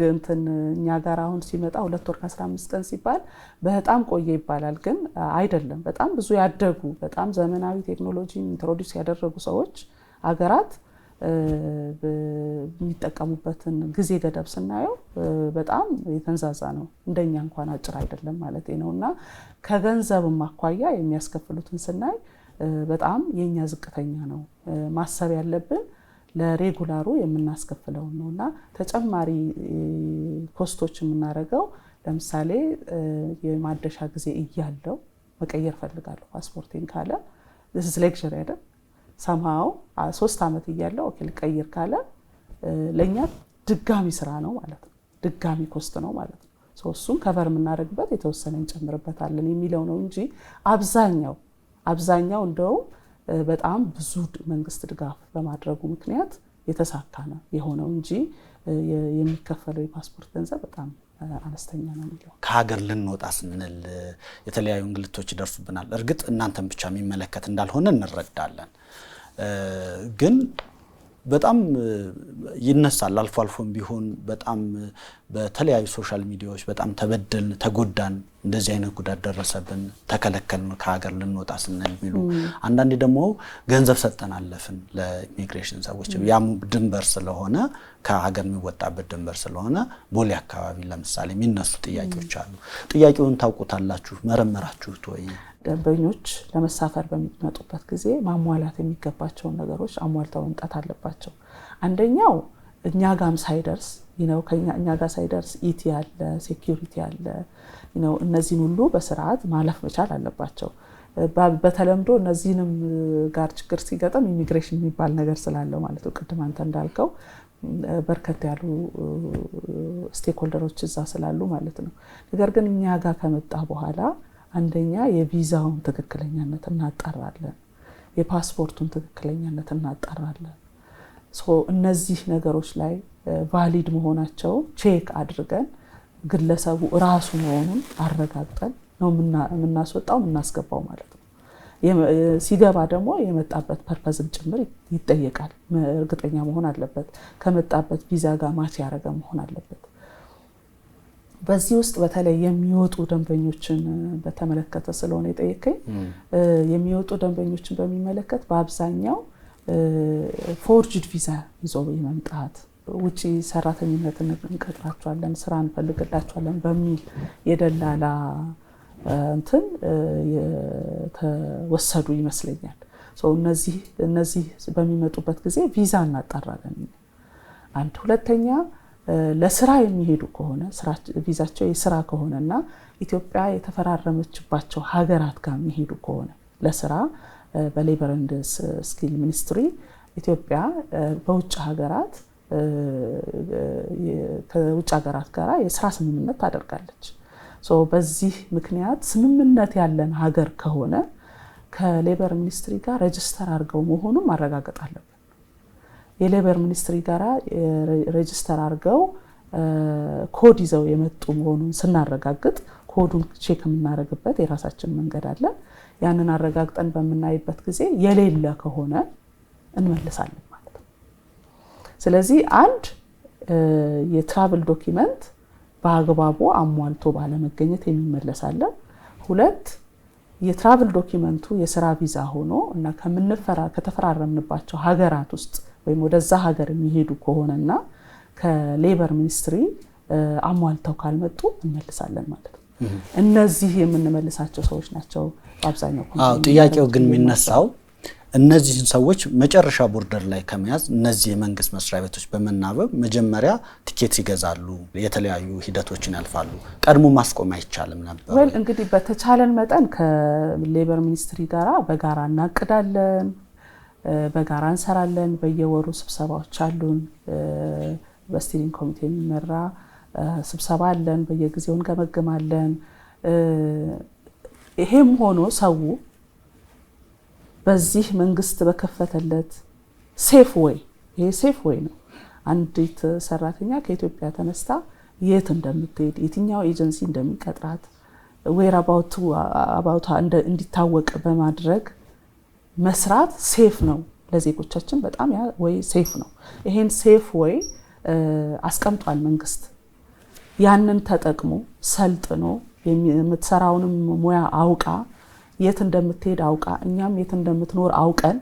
እኛ ጋር አሁን ሲመጣ 2 ወር ከ15 ቀን ሲባል በጣም ቆየ ይባላል። ግን አይደለም። በጣም ብዙ ያደጉ በጣም ዘመናዊ ቴክኖሎጂ ኢንትሮዲዩስ ያደረጉ ሰዎች አገራት የሚጠቀሙበትን ጊዜ ገደብ ስናየው በጣም የተንዛዛ ነው። እንደኛ እንኳን አጭር አይደለም ማለት ነውና ከገንዘብም አኳያ የሚያስከፍሉትን ስናይ በጣም የኛ ዝቅተኛ ነው። ማሰብ ያለብን ለሬጉላሩ የምናስከፍለው ነውና ተጨማሪ ኮስቶች የምናደርገው ለምሳሌ የማደሻ ጊዜ እያለው መቀየር ፈልጋለሁ ፓስፖርቴን ካለ this is luxury አይደል somehow 3 አመት እያለው ኦኬ ልቀይር ካለ ለኛ ድጋሚ ስራ ነው ማለት ነው። ድጋሚ ኮስት ነው ማለት ነው። እሱን ከቨር የምናደርግበት የተወሰነ እንጨምርበታለን የሚለው ነው እንጂ አብዛኛው እንደው በጣም ብዙ መንግስት ድጋፍ በማድረጉ ምክንያት የተሳካ ነው የሆነው እንጂ የሚከፈለው የፓስፖርት ገንዘብ በጣም አነስተኛ ነው የሚለው። ከሀገር ልንወጣ ስንል የተለያዩ እንግልቶች ይደርሱብናል። እርግጥ እናንተም ብቻ የሚመለከት እንዳልሆነ እንረዳለን። ግን በጣም ይነሳል አልፎ አልፎም ቢሆን በጣም በተለያዩ ሶሻል ሚዲያዎች በጣም ተበደልን፣ ተጎዳን፣ እንደዚህ አይነት ጉዳት ደረሰብን፣ ተከለከልን ከሀገር ልንወጣ ስንል የሚሉ አንዳንዴ ደግሞ ገንዘብ ሰጠን አለፍን ለኢሚግሬሽን ሰዎች ያም ድንበር ስለሆነ ከሀገር የሚወጣበት ድንበር ስለሆነ ቦሌ አካባቢ ለምሳሌ የሚነሱ ጥያቄዎች አሉ። ጥያቄውን ታውቁታላችሁ? መረመራችሁት ወይ? ደንበኞች ለመሳፈር በሚመጡበት ጊዜ ማሟላት የሚገባቸውን ነገሮች አሟልተው መምጣት አለባቸው። አንደኛው እኛ ጋም ሳይደርስ እኛ ጋር ሳይደርስ ኢቲ አለ፣ ሴኩሪቲ አለ፣ እነዚህን ሁሉ በስርዓት ማለፍ መቻል አለባቸው። በተለምዶ እነዚህንም ጋር ችግር ሲገጠም ኢሚግሬሽን የሚባል ነገር ስላለው ማለት ነው። ቅድም አንተ እንዳልከው በርከት ያሉ ስቴክሆልደሮች እዛ ስላሉ ማለት ነው። ነገር ግን እኛ ጋር ከመጣ በኋላ አንደኛ የቪዛውን ትክክለኛነት እናጣራለን፣ የፓስፖርቱን ትክክለኛነት እናጣራለን። እነዚህ ነገሮች ላይ ቫሊድ መሆናቸው ቼክ አድርገን ግለሰቡ ራሱ መሆኑን አረጋግጠን ነው የምናስወጣው የምናስገባው ማለት ነው። ሲገባ ደግሞ የመጣበት ፐርፐዝም ጭምር ይጠየቃል። እርግጠኛ መሆን አለበት፣ ከመጣበት ቪዛ ጋር ማች ያደረገ መሆን አለበት። በዚህ ውስጥ በተለይ የሚወጡ ደንበኞችን በተመለከተ ስለሆነ የጠየቀኝ የሚወጡ ደንበኞችን በሚመለከት በአብዛኛው ፎርጅድ ቪዛ ይዞ የመምጣት ውጪ ሰራተኝነትን እንቀጥራቸዋለን፣ ስራ እንፈልግላቸዋለን በሚል የደላላ እንትን የተወሰዱ ይመስለኛል። እነዚህ በሚመጡበት ጊዜ ቪዛ እናጣራለን። አንድ ሁለተኛ ለስራ የሚሄዱ ከሆነ ቪዛቸው የስራ ከሆነና ኢትዮጵያ የተፈራረመችባቸው ሀገራት ጋር የሚሄዱ ከሆነ ለስራ በሌበር ኤንድ ስኪል ሚኒስትሪ ኢትዮጵያ በውጭ ሀገራት ከውጭ ሀገራት ጋር የስራ ስምምነት ታደርጋለች። በዚህ ምክንያት ስምምነት ያለን ሀገር ከሆነ ከሌበር ሚኒስትሪ ጋር ሬጅስተር አድርገው መሆኑን ማረጋገጥ አለብን። የሌበር ሚኒስትሪ ጋር ሬጅስተር አድርገው ኮድ ይዘው የመጡ መሆኑን ስናረጋግጥ ኮዱን ቼክ የምናደርግበት የራሳችን መንገድ አለ። ያንን አረጋግጠን በምናይበት ጊዜ የሌለ ከሆነ እንመልሳለን ማለት ነው። ስለዚህ አንድ የትራቭል ዶክመንት በአግባቡ አሟልቶ ባለመገኘት የሚመለሳለ። ሁለት የትራቭል ዶክመንቱ የስራ ቪዛ ሆኖ እና ከተፈራረምንባቸው ሀገራት ውስጥ ወይም ወደዛ ሀገር የሚሄዱ ከሆነና ከሌበር ሚኒስትሪ አሟልተው ካልመጡ እንመልሳለን ማለት ነው። እነዚህ የምንመልሳቸው ሰዎች ናቸው አብዛኛው። ጥያቄው ግን የሚነሳው እነዚህን ሰዎች መጨረሻ ቦርደር ላይ ከመያዝ እነዚህ የመንግስት መስሪያ ቤቶች በመናበብ መጀመሪያ ቲኬት ይገዛሉ፣ የተለያዩ ሂደቶችን ያልፋሉ። ቀድሞ ማስቆም አይቻልም ነበር? እንግዲህ በተቻለን መጠን ከሌበር ሚኒስትሪ ጋራ በጋራ እናቅዳለን፣ በጋራ እንሰራለን። በየወሩ ስብሰባዎች አሉን። በስቲሪንግ ኮሚቴ የሚመራ ስብሰባ አለን። በየጊዜው እንገመግማለን። ይሄም ሆኖ ሰው በዚህ መንግስት በከፈተለት ሴፍ ወይ ይሄ ሴፍ ወይ ነው። አንዲት ሰራተኛ ከኢትዮጵያ ተነስታ የት እንደምትሄድ የትኛው ኤጀንሲ እንደሚቀጥራት ዌር አባውት እንዲታወቅ በማድረግ መስራት ሴፍ ነው ለዜጎቻችን በጣም ወይ ሴፍ ነው። ይሄን ሴፍ ወይ አስቀምጧል መንግስት። ያንን ተጠቅሞ ሰልጥኖ የምትሰራውንም ሙያ አውቃ የት እንደምትሄድ አውቃ እኛም የት እንደምትኖር አውቀን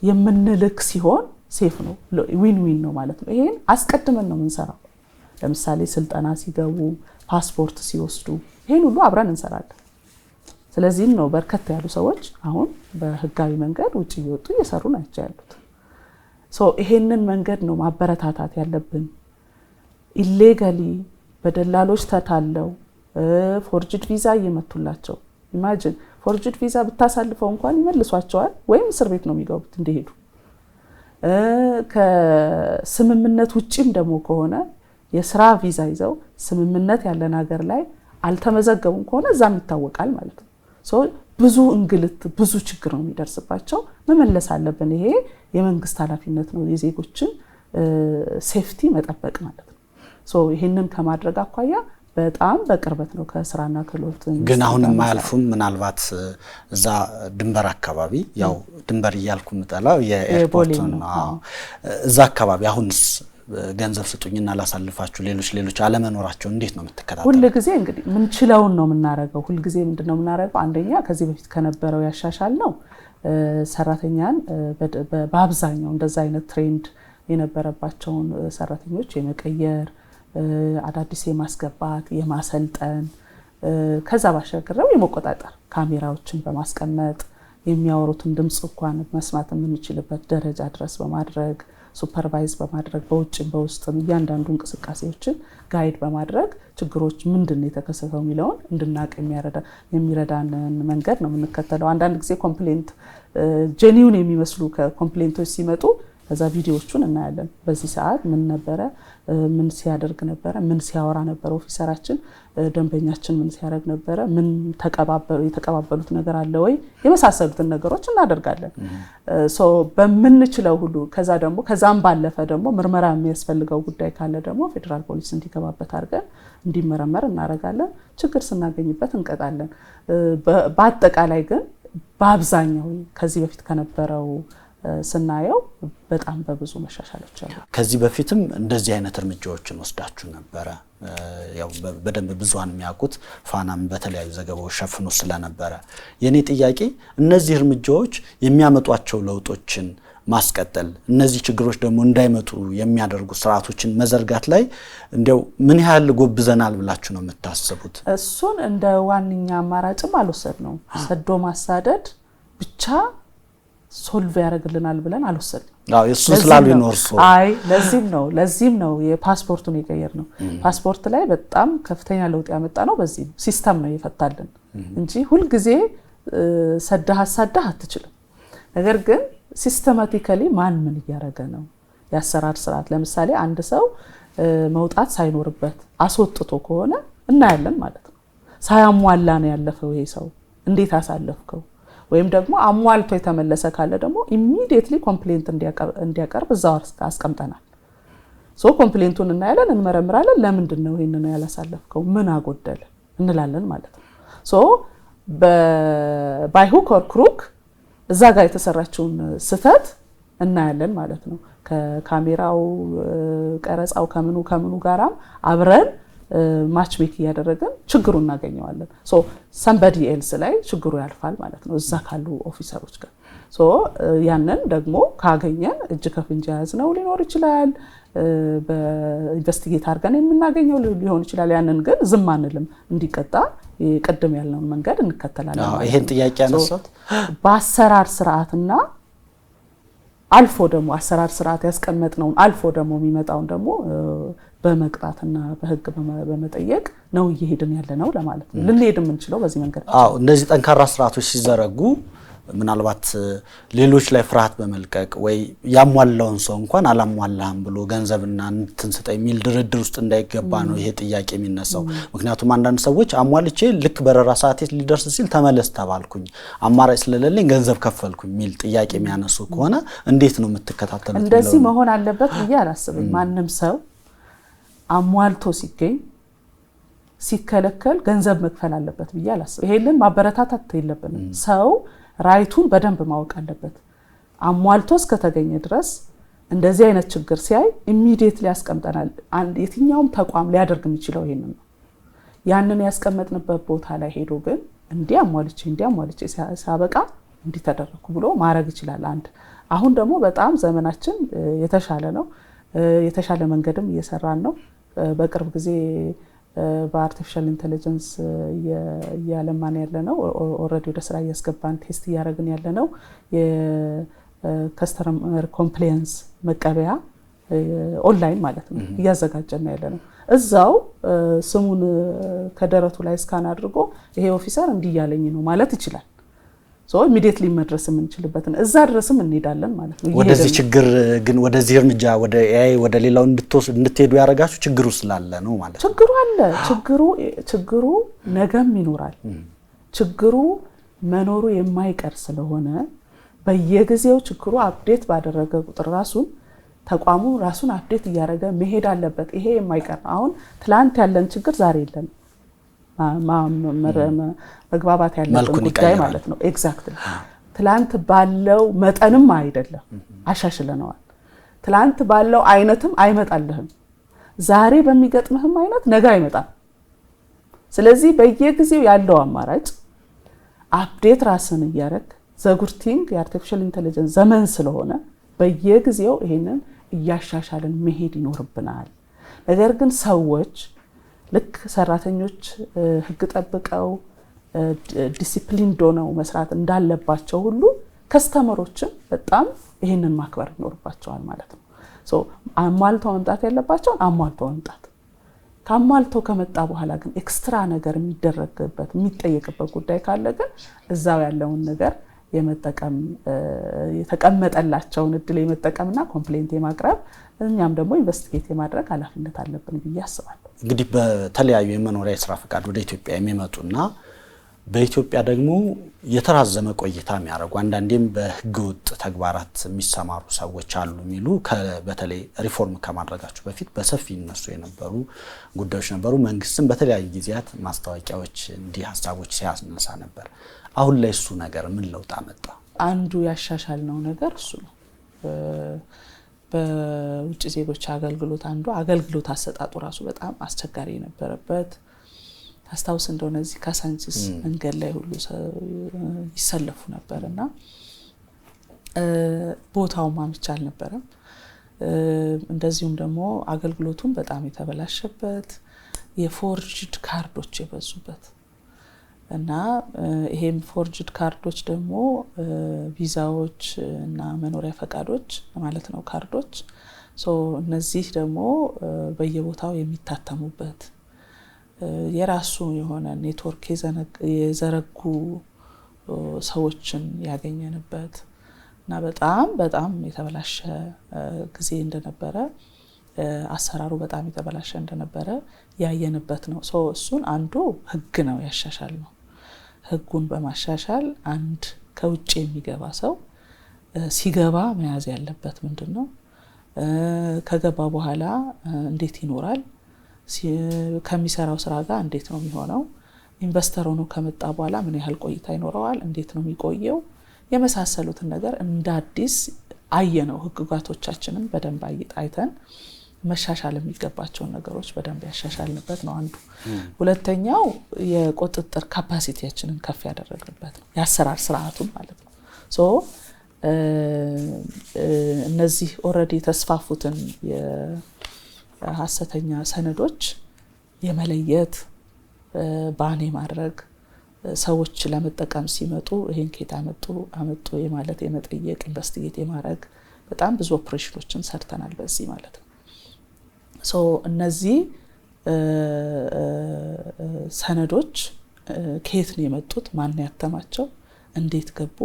የምንልክ ሲሆን ሴፍ ነው፣ ዊን ዊን ነው ማለት ነው። ይሄን አስቀድመን ነው የምንሰራው። ለምሳሌ ስልጠና ሲገቡ፣ ፓስፖርት ሲወስዱ ይሄን ሁሉ አብረን እንሰራለን። ስለዚህም ነው በርከት ያሉ ሰዎች አሁን በህጋዊ መንገድ ውጭ እየወጡ እየሰሩ ናቸው ያሉት። ይሄንን መንገድ ነው ማበረታታት ያለብን። ኢሌጋሊ በደላሎች ተታለው ፎርጅድ ቪዛ እየመቱላቸው ኢማጂን ፎርጅድ ቪዛ ብታሳልፈው እንኳን ይመልሷቸዋል ወይም እስር ቤት ነው የሚገቡት እንደሄዱ። ከስምምነት ውጪም ደግሞ ከሆነ የስራ ቪዛ ይዘው ስምምነት ያለን ሀገር ላይ አልተመዘገቡም ከሆነ እዛም ይታወቃል ማለት ነው። ብዙ እንግልት ብዙ ችግር ነው የሚደርስባቸው። መመለስ አለብን። ይሄ የመንግስት ኃላፊነት ነው፣ የዜጎችን ሴፍቲ መጠበቅ ማለት ነው። ይሄንን ከማድረግ አኳያ በጣም በቅርበት ነው ከስራና ክህሎት። ግን አሁን የማያልፉም ምናልባት እዛ ድንበር አካባቢ ያው ድንበር እያልኩ የምጠላው የኤርፖርት ነው። እዛ አካባቢ አሁንስ ገንዘብ ስጡኝና ላሳልፋችሁ ሌሎች አለመኖራቸው እንዴት ነው የምትከታተለው? ሁሉ ጊዜ እንግዲህ ምን ችለውን ነው የምናረገው። ሁሉ ጊዜ ምንድነው የምናረገው? አንደኛ ከዚህ በፊት ከነበረው ያሻሻል ነው ሰራተኛን በአብዛኛው እንደዛ አይነት ትሬንድ የነበረባቸውን ሰራተኞች የመቀየር አዳዲስ የማስገባት የማሰልጠን ከዛ ባሻገር የመቆጣጠር ካሜራዎችን በማስቀመጥ የሚያወሩትን ድምጽ እንኳን መስማት የምንችልበት ደረጃ ድረስ በማድረግ ሱፐርቫይዝ በማድረግ በውጭም በውስጥም እያንዳንዱ እንቅስቃሴዎችን ጋይድ በማድረግ ችግሮች ምንድነው የተከሰተው የሚለውን እንድናቅ የሚረዳንን መንገድ ነው የምንከተለው። አንዳንድ ጊዜ ኮምፕሌንት ጄኒውን የሚመስሉ ኮምፕሌንቶች ሲመጡ ከዛ ቪዲዮዎቹን እናያለን። በዚህ ሰዓት ምን ነበረ፣ ምን ሲያደርግ ነበረ፣ ምን ሲያወራ ነበረ ኦፊሰራችን፣ ደንበኛችን ምን ሲያደርግ ነበረ፣ ምን የተቀባበሉት ነገር አለ ወይ፣ የመሳሰሉትን ነገሮች እናደርጋለን። በምንችለው ሁሉ ከዛም ባለፈ ደግሞ ምርመራ የሚያስፈልገው ጉዳይ ካለ ደግሞ ፌዴራል ፖሊስ እንዲገባበት አድርገን እንዲመረመር እናደርጋለን። ችግር ስናገኝበት እንቀጣለን። በአጠቃላይ ግን በአብዛኛው ከዚህ በፊት ከነበረው ስናየው በጣም በብዙ መሻሻሎች አሉ። ከዚህ በፊትም እንደዚህ አይነት እርምጃዎችን ወስዳችሁ ነበረ። ያው በደንብ ብዙሃን የሚያውቁት ፋናም በተለያዩ ዘገባዎች ሸፍኖ ስለነበረ የኔ ጥያቄ እነዚህ እርምጃዎች የሚያመጧቸው ለውጦችን ማስቀጠል፣ እነዚህ ችግሮች ደግሞ እንዳይመጡ የሚያደርጉ ስርዓቶችን መዘርጋት ላይ እንደው ምን ያህል ጎብዘናል ብላችሁ ነው የምታስቡት? እሱን እንደ ዋንኛ አማራጭም አልወሰድነው። ሰዶ ማሳደድ ብቻ ሶልቭ ያደርግልናል ብለን አልወሰድንም። እሱ ስላሉ ይኖርሱ ለዚህም ነው የፓስፖርቱን የቀየር ነው። ፓስፖርት ላይ በጣም ከፍተኛ ለውጥ ያመጣ ነው። በዚህ ሲስተም ነው የፈታልን እንጂ ሁሉ ጊዜ ሰዳህ አትችልም። ነገር ግን ሲስተማቲካሊ ማን ምን እያደረገ ነው ያሰራር ስርዓት። ለምሳሌ አንድ ሰው መውጣት ሳይኖርበት አስወጥቶ ከሆነ እናያለን ማለት ነው። ሳያሟላ ነው ያለፈው ይሄ ሰው እንዴት አሳለፍከው፣ ወይም ደግሞ አሟልቶ የተመለሰ ካለ ደግሞ ኢሚዲየትሊ ኮምፕሌንት እንዲያቀርብ እዛው አስቀምጠናል። ኮምፕሌንቱን እናያለን፣ እንመረምራለን። ለምንድን ነው ይሄንን ያላሳለፍከው፣ ምን አጎደለ እንላለን ማለት ነው። ባይ ሁክ ኦር ክሩክ እዛ ጋር የተሰራችውን ስህተት እናያለን ማለት ነው። ከካሜራው ቀረጻው ከምኑ ጋራም አብረን ማች ሜክ እያደረገን ችግሩን እናገኘዋለን። ሰምበዲ ኤልስ ላይ ችግሩ ያልፋል ማለት ነው እዛ ካሉ ኦፊሰሮች ጋር። ያንን ደግሞ ካገኘን እጅ ከፍንጅ ያዝነው ሊኖር ይችላል፣ በኢንቨስቲጌት አድርገን የምናገኘው ሊሆን ይችላል። ያንን ግን ዝም አንልም፣ እንዲቀጣ ቅድም ያልነውን መንገድ እንከተላለን። ይሄን ጥያቄ ያነሳት በአሰራር ስርዓትና አልፎ ደግሞ አሰራር ስርዓት ያስቀመጥነውን አልፎ ደግሞ የሚመጣውን ደግሞ በመቅጣትና በህግ በመጠየቅ ነው እየሄድን ያለ ነው ለማለት ነው። ልንሄድ የምንችለው በዚህ መንገድ። እንደዚህ ጠንካራ ስርዓቶች ሲዘረጉ ምናልባት ሌሎች ላይ ፍርሃት በመልቀቅ ወይ ያሟላውን ሰው እንኳን አላሟላህም ብሎ ገንዘብና እንትንሰጠ የሚል ድርድር ውስጥ እንዳይገባ ነው ይሄ ጥያቄ የሚነሳው። ምክንያቱም አንዳንድ ሰዎች አሟልቼ ልክ በረራ ሰዓት ሊደርስ ሲል ተመለስ ተባልኩኝ አማራጭ ስለሌለኝ ገንዘብ ከፈልኩኝ የሚል ጥያቄ የሚያነሱ ከሆነ እንዴት ነው የምትከታተሉት? እንደዚህ መሆን አለበት ብዬ አላስብም። ማንም ሰው አሟልቶ ሲገኝ ሲከለከል ገንዘብ መክፈል አለበት ብዬ አላስብም። ይሄንን ማበረታታት የለብንም። ሰው ራይቱን በደንብ ማወቅ አለበት። አሟልቶ እስከተገኘ ድረስ እንደዚህ አይነት ችግር ሲያይ ኢሚዲየትሊ ያስቀምጠናል። የትኛውም ተቋም ሊያደርግ የሚችለው ይሄንን ነው። ያንን ያስቀመጥንበት ቦታ ላይ ሄዶ ግን እንዲያሟልቼ ሲያበቃ እንዲተደረኩ ብሎ ማድረግ ይችላል። አሁን ደግሞ በጣም ዘመናችን የተሻለ ነው። የተሻለ መንገድም እየሰራን ነው። በቅርብ ጊዜ በአርቲፊሻል ኢንተለጀንስ እያለማን ያለነው ኦልሬዲ ወደ ስራ እያስገባን ቴስት እያደረግን ያለነው የከስተመር ኮምፕሌንስ መቀበያ ኦንላይን ማለት ነው እያዘጋጀን ያለነው። እዛው ስሙን ከደረቱ ላይ ስካን አድርጎ ይሄ ኦፊሰር እንዲያለኝ ነው ማለት ይችላል። ኢሚዲየትሊ መድረስ የምንችልበትን እዛ ድረስም እንሄዳለን ማለት ነው። ወደዚህ ችግር ግን ወደዚህ እርምጃ ወደ ኤአይ ወደ ሌላው እንድትሄዱ ያደረጋችሁ ችግሩ ስላለ ነው ማለት ነው። ችግሩ አለ። ችግሩ ነገም ይኖራል። ችግሩ መኖሩ የማይቀር ስለሆነ በየጊዜው ችግሩ አፕዴት ባደረገ ቁጥር ተቋሙ ራሱን አፕዴት እያደረገ መሄድ አለበት። ይሄ የማይቀር ነው። አሁን ትላንት ያለን ችግር ዛሬ የለም። መግባባት ያለብን ጉዳይ ማለት ነው። ኤግዛክትሊ ትላንት ባለው መጠንም አይደለም፣ አሻሽለነዋል። ትላንት ባለው አይነትም አይመጣልህም። ዛሬ በሚገጥምህም አይነት ነገ አይመጣም። ስለዚህ በየጊዜው ያለው አማራጭ አፕዴት ራስን እያደረግ ዘጉርቲንግ የአርቲፊሻል ኢንተለጀንስ ዘመን ስለሆነ በየጊዜው ይሄንን እያሻሻልን መሄድ ይኖርብናል። ነገር ግን ሰዎች ልክ ሰራተኞች ህግ ጠብቀው ዲሲፕሊን ዶነው መስራት እንዳለባቸው ሁሉ ከስተመሮችን በጣም ይሄንን ማክበር ይኖርባቸዋል ማለት ነው። አሟልተው መምጣት ያለባቸውን አሟልተው መምጣት፣ ካሟልተው ከመጣ በኋላ ግን ኤክስትራ ነገር የሚደረግበት የሚጠየቅበት ጉዳይ ካለ ግን እዛው ያለውን ነገር የመጠቀም የተቀመጠላቸውን እድል የመጠቀምና ኮምፕሌንት የማቅረብ እኛም ደግሞ ኢንቨስቲጌት የማድረግ ኃላፊነት አለብን ብዬ አስባለሁ። እንግዲህ በተለያዩ የመኖሪያ የስራ ፈቃድ ወደ ኢትዮጵያ የሚመጡና በኢትዮጵያ ደግሞ የተራዘመ ቆይታ የሚያደርጉ አንዳንዴም በህገወጥ ተግባራት የሚሰማሩ ሰዎች አሉ የሚሉ በተለይ ሪፎርም ከማድረጋቸው በፊት በሰፊ እነሱ የነበሩ ጉዳዮች ነበሩ። መንግስትም በተለያዩ ጊዜያት ማስታወቂያዎች እንዲህ ሀሳቦች ሲያስነሳ ነበር። አሁን ላይ እሱ ነገር ምን ለውጥ አመጣ? አንዱ ያሻሻልነው ነገር እሱ ነው። በውጭ ዜጎች አገልግሎት አንዱ አገልግሎት አሰጣጡ ራሱ በጣም አስቸጋሪ የነበረበት ታስታውስ እንደሆነ እዚህ ካሳንቺስ መንገድ ላይ ሁሉ ይሰለፉ ነበርና ቦታው ማምቻ አልነበረም። እንደዚሁም ደግሞ አገልግሎቱም በጣም የተበላሸበት የፎርጅድ ካርዶች የበዙበት እና ይሄም ፎርጅድ ካርዶች ደግሞ ቪዛዎች እና መኖሪያ ፈቃዶች ማለት ነው ካርዶች እነዚህ ደግሞ በየቦታው የሚታተሙበት የራሱ የሆነ ኔትወርክ የዘረጉ ሰዎችን ያገኘንበት እና በጣም የተበላሸ ጊዜ እንደነበረ አሰራሩ በጣም የተበላሸ እንደነበረ ያየንበት ነው። እሱን አንዱ ህግ ነው ያሻሻል ነው። ህጉን በማሻሻል አንድ ከውጭ የሚገባ ሰው ሲገባ መያዝ ያለበት ምንድነው? ከገባ በኋላ እንዴት ይኖራል? ከሚሰራው ስራ ጋር እንዴት ነው የሚሆነው? ኢንቨስተር ሆኖ ከመጣ በኋላ ምን ያህል ቆይታ ይኖረዋል? እንዴት ነው የሚቆየው? የመሳሰሉትን ነገር እንደ አዲስ አየነው። ህግጋቶቻችንን በደንብ አይተን መሻሻል የሚገባቸውን ነገሮች በደንብ ያሻሻልንበት ነው አንዱ። ሁለተኛው የቁጥጥር ካፓሲቲያችንን ከፍ ያደረግንበት ነው፣ የአሰራር ስርዓቱን ማለት ነው። እነዚህ ኦልሬዲ የተስፋፉትን የሐሰተኛ ሰነዶች የመለየት ባኔ ማድረግ ሰዎች ለመጠቀም ሲመጡ ይሄን ከየት አመጡ የማለት የመጠየቅ ኢንቨስቲጌት የማድረግ በጣም ብዙ ኦፕሬሽኖችን ሰርተናል በዚህ ማለት ነው። እነዚህ ሰነዶች ከየት ነው የመጡት፣ ማን ያተማቸው፣ እንዴት ገቡ፣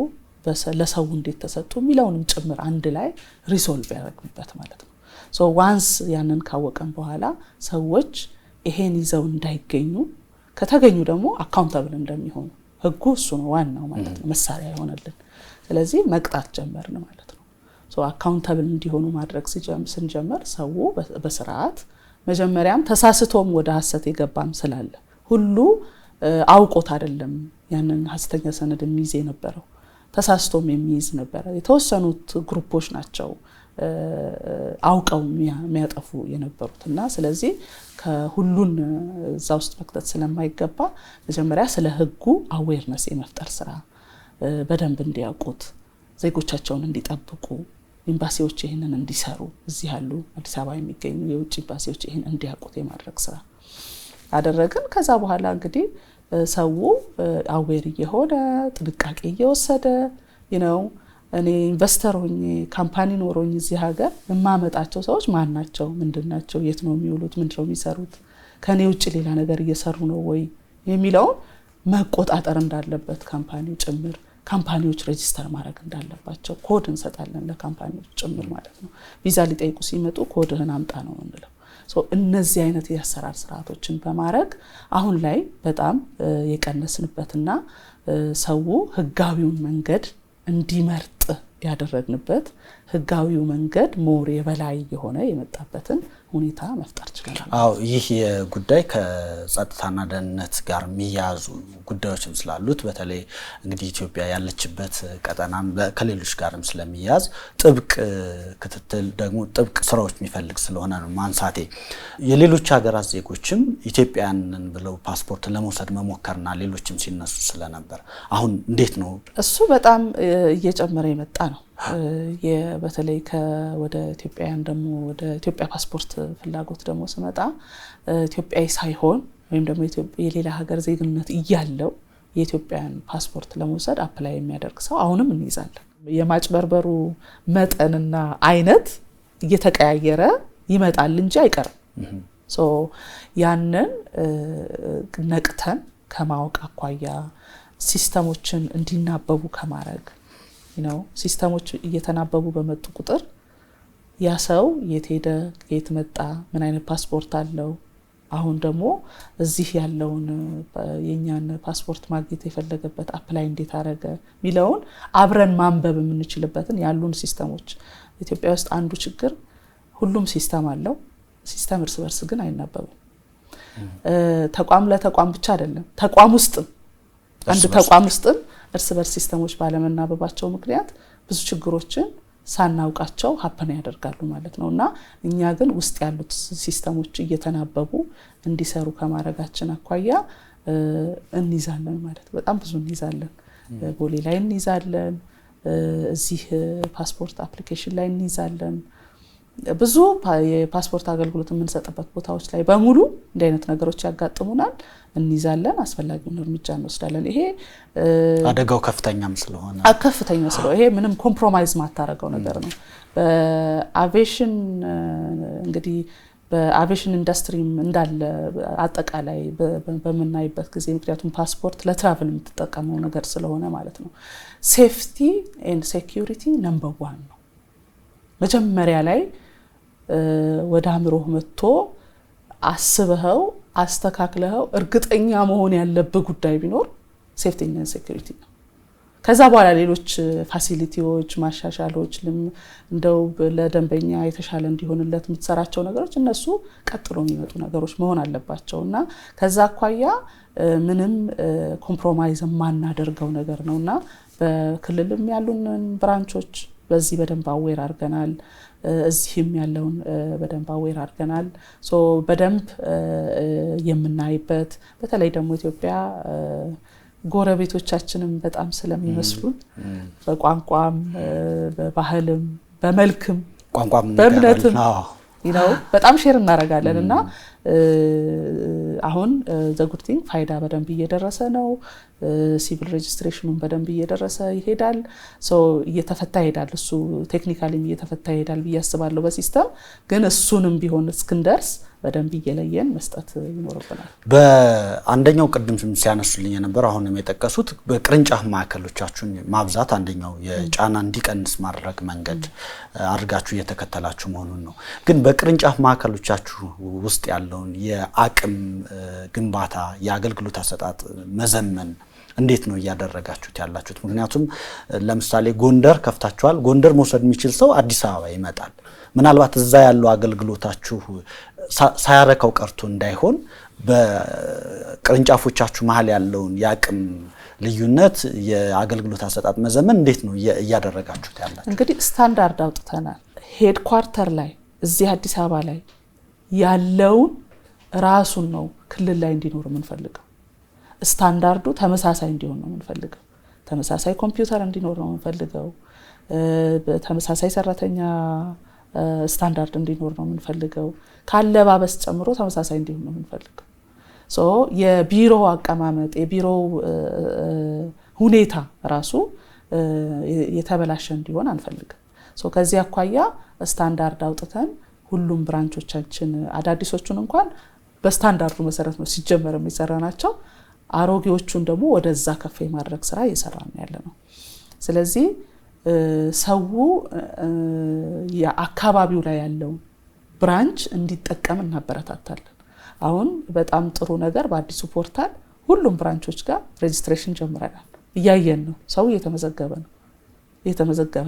ለሰው እንዴት ተሰጡ የሚለውንም ጭምር አንድ ላይ ሪሶልቭ ያደረግንበት ማለት ነው። ዋንስ ያንን ካወቀን በኋላ ሰዎች ይሄን ይዘው እንዳይገኙ ከተገኙ ደግሞ አካውንታብል እንደሚሆኑ ህጉ እሱ ነው ዋናው ማለት ነው፣ መሳሪያ ይሆነልን። ስለዚህ መቅጣት ጀመርን ማለት ነው። አካውንታብል እንዲሆኑ ማድረግ ስንጀምር ሰው በስርዓት መጀመሪያም ተሳስቶም ወደ ሐሰት የገባም ስላለ ሁሉ አውቆት አይደለም ያንን ሐሰተኛ ሰነድ የሚይዝ የነበረው፣ ተሳስቶም የሚይዝ ነበር። የተወሰኑት ግሩፖች ናቸው አውቀው የሚያጠፉ የነበሩትና ስለዚህ ከሁሉን እዛ ውስጥ መክተት ስለማይገባ መጀመሪያ ስለ ህጉ አዌርነስ የመፍጠር ስራ በደንብ እንዲያውቁት ዜጎቻቸውን እንዲጠብቁ ኤምባሲዎች ይህንን እንዲሰሩ እዚህ ያሉ አዲስ አበባ የሚገኙ የውጭ ኤምባሲዎች ይህን እንዲያውቁት የማድረግ ስራ አደረግን። ከዛ በኋላ እንግዲህ ሰው አዌር እየሆነ ጥንቃቄ እየወሰደ እኔ ኢንቨስተር ሆኜ ካምፓኒ ኖሮኝ እዚህ ሀገር የማመጣቸው ሰዎች ማን ናቸው፣ ምንድናቸው፣ የት ነው የሚውሉት፣ ምንድነው የሚሰሩት፣ ከኔ ውጭ ሌላ ነገር እየሰሩ ነው ወይ የሚለውን መቆጣጠር እንዳለበት ካምፓኒው ጭምር ካምፓኒዎች ሬጂስተር ማድረግ እንዳለባቸው ኮድ እንሰጣለን ለካምፓኒዎች ጭምር ማለት ነው። ቪዛ ሊጠይቁ ሲመጡ ኮድህን አምጣ ነው የምንለው። እነዚህ አይነት የአሰራር ስርዓቶችን በማድረግ አሁን ላይ በጣም የቀነስንበትና ሰው ህጋዊውን መንገድ እንዲመርጥ ያደረግንበት ህጋዊው መንገድ ሞር የበላይ የሆነ የመጣበትን ሁኔታ መፍጠር ችለናል። ይህ ጉዳይ ከጸጥታና ደህንነት ጋር የሚያያዙ ጉዳዮችም ስላሉት በተለይ እንግዲህ ኢትዮጵያ ያለችበት ቀጠናም ከሌሎች ጋርም ስለሚያዝ ጥብቅ ክትትል ደግሞ ጥብቅ ስራዎች የሚፈልግ ስለሆነ ነው ማንሳቴ። የሌሎች ሀገራት ዜጎችም ኢትዮጵያንን ብለው ፓስፖርት ለመውሰድ መሞከርና ሌሎችም ሲነሱ ስለነበር አሁን እንዴት ነው እሱ በጣም እየጨመረ የመጣ ነው። በተለይ ወደ ኢትዮጵያውያን ደግሞ ወደ ኢትዮጵያ ፓስፖርት ፍላጎት ደግሞ ስመጣ ኢትዮጵያዊ ሳይሆን ወይም ደግሞ የሌላ ሀገር ዜግነት እያለው የኢትዮጵያን ፓስፖርት ለመውሰድ አፕላይ የሚያደርግ ሰው አሁንም እንይዛለን። የማጭበርበሩ መጠንና አይነት እየተቀያየረ ይመጣል እንጂ አይቀርም። ያንን ነቅተን ከማወቅ አኳያ ሲስተሞችን እንዲናበቡ ከማድረግ ሲስተሞች እየተናበቡ በመጡ ቁጥር ያ ሰው የት ሄደ፣ የት መጣ፣ ምን አይነት ፓስፖርት አለው፣ አሁን ደግሞ እዚህ ያለውን የኛን ፓስፖርት ማግኘት የፈለገበት አፕላይ እንዴት አደረገ ሚለውን አብረን ማንበብ የምንችልበትን ያሉን ሲስተሞች። ኢትዮጵያ ውስጥ አንዱ ችግር ሁሉም ሲስተም አለው፣ ሲስተም እርስ በርስ ግን አይናበብም። ተቋም ለተቋም ብቻ አይደለም፣ ተቋም ውስጥም አንድ ተቋም ውስጥም እርስ በርስ ሲስተሞች ባለመናበባቸው ምክንያት ብዙ ችግሮችን ሳናውቃቸው ሀፕን ያደርጋሉ ማለት ነውና እኛ ግን ውስጥ ያሉት ሲስተሞች እየተናበቡ እንዲሰሩ ከማድረጋችን አኳያ እንይዛለን ማለት በጣም ብዙ እንይዛለን። ቦሌ ላይ እንይዛለን፣ እዚህ ፓስፖርት አፕሊኬሽን ላይ እንይዛለን። ብዙ የፓስፖርት አገልግሎት የምንሰጥበት ቦታዎች ላይ በሙሉ እንዲህ አይነት ነገሮች ያጋጥሙናል፣ እንይዛለን፣ አስፈላጊውን እርምጃ እንወስዳለን። ይሄ አደጋው ከፍተኛም ስለሆነ ይሄ ምንም ኮምፕሮማይዝ ማታረገው ነገር ነው። በአቪዬሽን እንግዲህ በአቪዬሽን ኢንዱስትሪም እንዳለ አጠቃላይ በመናይበት ጊዜ ምክንያቱም ፓስፖርት ለትራቭል የምትጠቀመው ነገር ስለሆነ ማለት ነው። ሴፍቲ ኤንድ ሴኩሪቲ ነምበር 1 ነው። መጀመሪያ ላይ ወደ አእምሮህ መጥቶ አስበኸው አስተካክለኸው እርግጠኛ መሆን ያለበት ጉዳይ ቢኖር ሴፍቲ ኤንድ ሴኩሪቲ ነው። ከዛ በኋላ ሌሎች ፋሲሊቲዎች ማሻሻሎች እንደው ለደንበኛ የተሻለ እንዲሆንለት የምትሰራቸው ነገሮች እነሱ ቀጥሎ የሚመጡ ነገሮች መሆን አለባቸውና ከዛ አኳያ ምንም ኮምፕሮማይዝ ማናደርገው ነገር ነውና በክልልም ያሉን ብራንቾች በዚህ በደንብ አዌር አድርገናል። እዚህም ያለውን በደንብ አዌር አድርገናል። በደንብ የምናይበት በተለይ ደግሞ ኢትዮጵያ ጎረቤቶቻችንም በጣም ስለሚመስሉን በቋንቋም በባህልም በመልክም በእምነትም በጣም ሼር እናደርጋለን እና አሁን ዘጉድቲንግ ፋይዳ በደንብ እየደረሰ ነው። ሲቪል ሬጅስትሬሽኑን በደንብ እየደረሰ ይሄዳል። እየተፈታ ይሄዳል። እሱ ቴክኒካሊም እየተፈታ ይሄዳል ብዬ አስባለሁ በሲስተም ግን እሱንም ቢሆን እስክንደርስ በደንብ እየለየን መስጠት ይኖርብናል። በአንደኛው ቅድም ሲያነሱልኝ የነበረው አሁንም የጠቀሱት በቅርንጫፍ ማዕከሎቻችሁን ማብዛት አንደኛው የጫና እንዲቀንስ ማድረግ መንገድ አድርጋችሁ እየተከተላችሁ መሆኑን ነው። ግን በቅርንጫፍ ማዕከሎቻችሁ ውስጥ ያለውን የአቅም ግንባታ የአገልግሎት አሰጣጥ መዘመን እንዴት ነው እያደረጋችሁት ያላችሁት? ምክንያቱም ለምሳሌ ጎንደር ከፍታችኋል። ጎንደር መውሰድ የሚችል ሰው አዲስ አበባ ይመጣል። ምናልባት እዛ ያለው አገልግሎታችሁ ሳያረከው ቀርቶ እንዳይሆን በቅርንጫፎቻችሁ መሀል ያለውን የአቅም ልዩነት የአገልግሎት አሰጣጥ መዘመን እንዴት ነው እያደረጋችሁት ያላችሁት? እንግዲህ ስታንዳርድ አውጥተናል። ሄድኳርተር ላይ እዚህ አዲስ አበባ ላይ ያለውን ራሱን ነው ክልል ላይ እንዲኖር የምንፈልገው። ስታንዳርዱ ተመሳሳይ እንዲሆን ነው የምንፈልገው። ተመሳሳይ ኮምፒውተር እንዲኖር ነው የምንፈልገው። በተመሳሳይ ሰራተኛ ስታንዳርድ እንዲኖር ነው የምንፈልገው። ካለባበስ ጨምሮ ተመሳሳይ እንዲሆን ነው የምንፈልገው። ሶ የቢሮ አቀማመጥ የቢሮ ሁኔታ ራሱ የተበላሸ እንዲሆን አንፈልግም። ሶ ከዚህ አኳያ ስታንዳርድ አውጥተን ሁሉም ብራንቾቻችን አዳዲሶቹን እንኳን በስታንዳርዱ መሰረት ነው ሲጀመር የሚሰራናቸው፣ አሮጌዎቹን ደግሞ ወደዛ ከፍ የማድረግ ስራ እየሰራን ያለነው። ስለዚህ ሰው የአካባቢው ላይ ያለው ብራንች እንዲጠቀም እናበረታታለን። አሁን በጣም ጥሩ ነገር በአዲሱ ፖርታል ሁሉም ብራንቾች ጋር ሬጂስትሬሽን ጀምረናል። እያየን ነው፣ ሰው እየተመዘገበ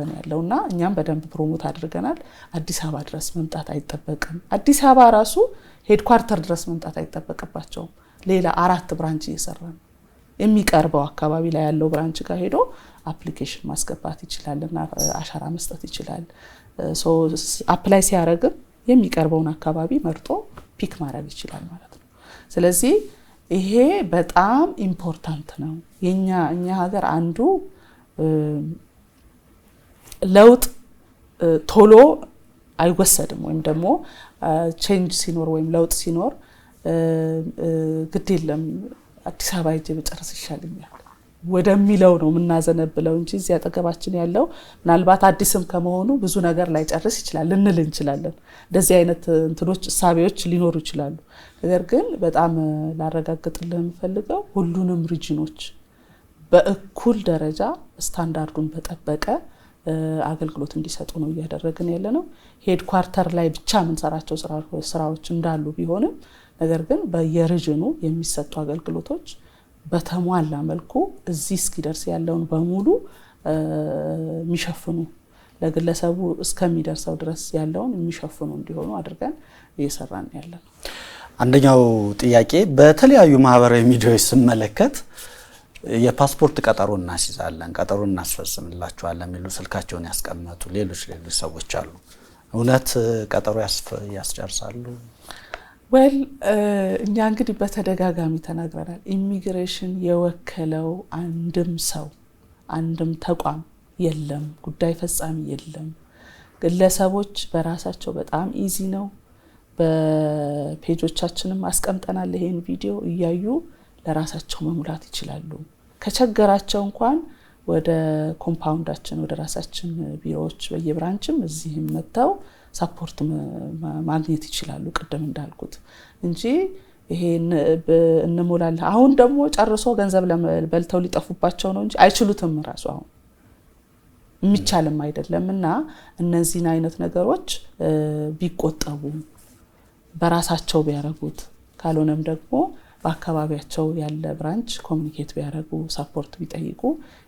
ነው ያለውና እኛም በደንብ ፕሮሞት አድርገናል። አዲስ አበባ ድረስ መምጣት አይጠበቅም። አዲስ አበባ ራሱ ሄድኳርተር ድረስ መምጣት አይጠበቅባቸውም። ሌላ 4 ብራንች እየሰራን የሚቀርበው አካባቢ ላይ ያለው ብራንች ጋር ሄዶ አፕሊኬሽን ማስገባት ይችላልና አሻራ መስጠት ይችላል። ሶ አፕላይ ሲያደርግም የሚቀርበውን አካባቢ መርጦ ፒክ ማድረግ ይችላል ማለት ነው። ስለዚህ ይሄ በጣም ኢምፖርታንት ነው። እኛ ሀገር አንዱ ለውጥ ቶሎ አይወሰድም፣ ወይም ደግሞ ቼንጅ ሲኖር ወይም ለውጥ ሲኖር ግድ የለም አዲስ አበባ ሄጄ በጨርስ ይሻለኛል ወደሚለው ነው የምናዘነብለው እንጂ እዚህ አጠገባችን ያለው ምናልባት አዲስም ከመሆኑ ብዙ ነገር ላይ ጨርስ ይችላል ልንል እንችላለን። እንደዚህ አይነት እንትኖች እሳቤዎች ሊኖሩ ይችላሉ። ነገር ግን በጣም ላረጋግጥልህ የምፈልገው ሁሉንም ሪጅኖች በእኩል ደረጃ ስታንዳርዱን በጠበቀ አገልግሎት እንዲሰጡ ነው እያደረግን ያለነው። ሄድኳርተር ላይ ብቻ የምንሰራቸው ስራዎች እንዳሉ ቢሆንም ነገር ግን በየሪጅኑ የሚሰጡ አገልግሎቶች በተሟላ መልኩ እዚህ እስኪደርስ ያለውን በሙሉ የሚሸፍኑ ለግለሰቡ እስከሚደርሰው ድረስ ያለውን የሚሸፍኑ እንዲሆኑ አድርገን እየሰራን ያለነው። አንደኛው ጥያቄ በተለያዩ ማህበራዊ ሚዲያዎች ስመለከት የፓስፖርት ቀጠሮ እናስይዛለን፣ ቀጠሮ እናስፈጽምላችኋለን የሚሉ ስልካቸውን ያስቀመጡ ሌሎች ሰዎች አሉ። እውነት ቀጠሮ ያስጨርሳሉ? እኛ እንግዲህ በተደጋጋሚ ተናግረናል። ኢሚግሬሽን የወከለው አንድም ሰው አንድም ተቋም የለም፣ ጉዳይ ፈጻሚ የለም። ግለሰቦች በራሳቸው በጣም ኢዚ ነው። በፔጆቻችንም አስቀምጠናል። ይሄን ቪዲዮ እያዩ ለራሳቸው መሙላት ይችላሉ። ከቸገራቸው እንኳን ወደ ኮምፓውንዳችን ወደ ራሳችን ቢሮዎች በየብራንችም እዚህም መጥተው ሳፖርት ማግኘት ይችላሉ። ቅድም እንዳልኩት እንጂ ይሄን እንሞላለን አሁን ደግሞ ጨርሶ ገንዘብ በልተው ሊጠፉባቸው ነው እንጂ አይችሉትም። ራሱ አሁን የሚቻልም አይደለምና እነዚህን አይነት ነገሮች ቢቆጠቡ በራሳቸው ቢያረጉት፣ ካልሆነም ደግሞ በአካባቢያቸው ያለ ብራንች ኮሙኒኬት ቢያደርጉ ሳፖርት ቢጠይቁ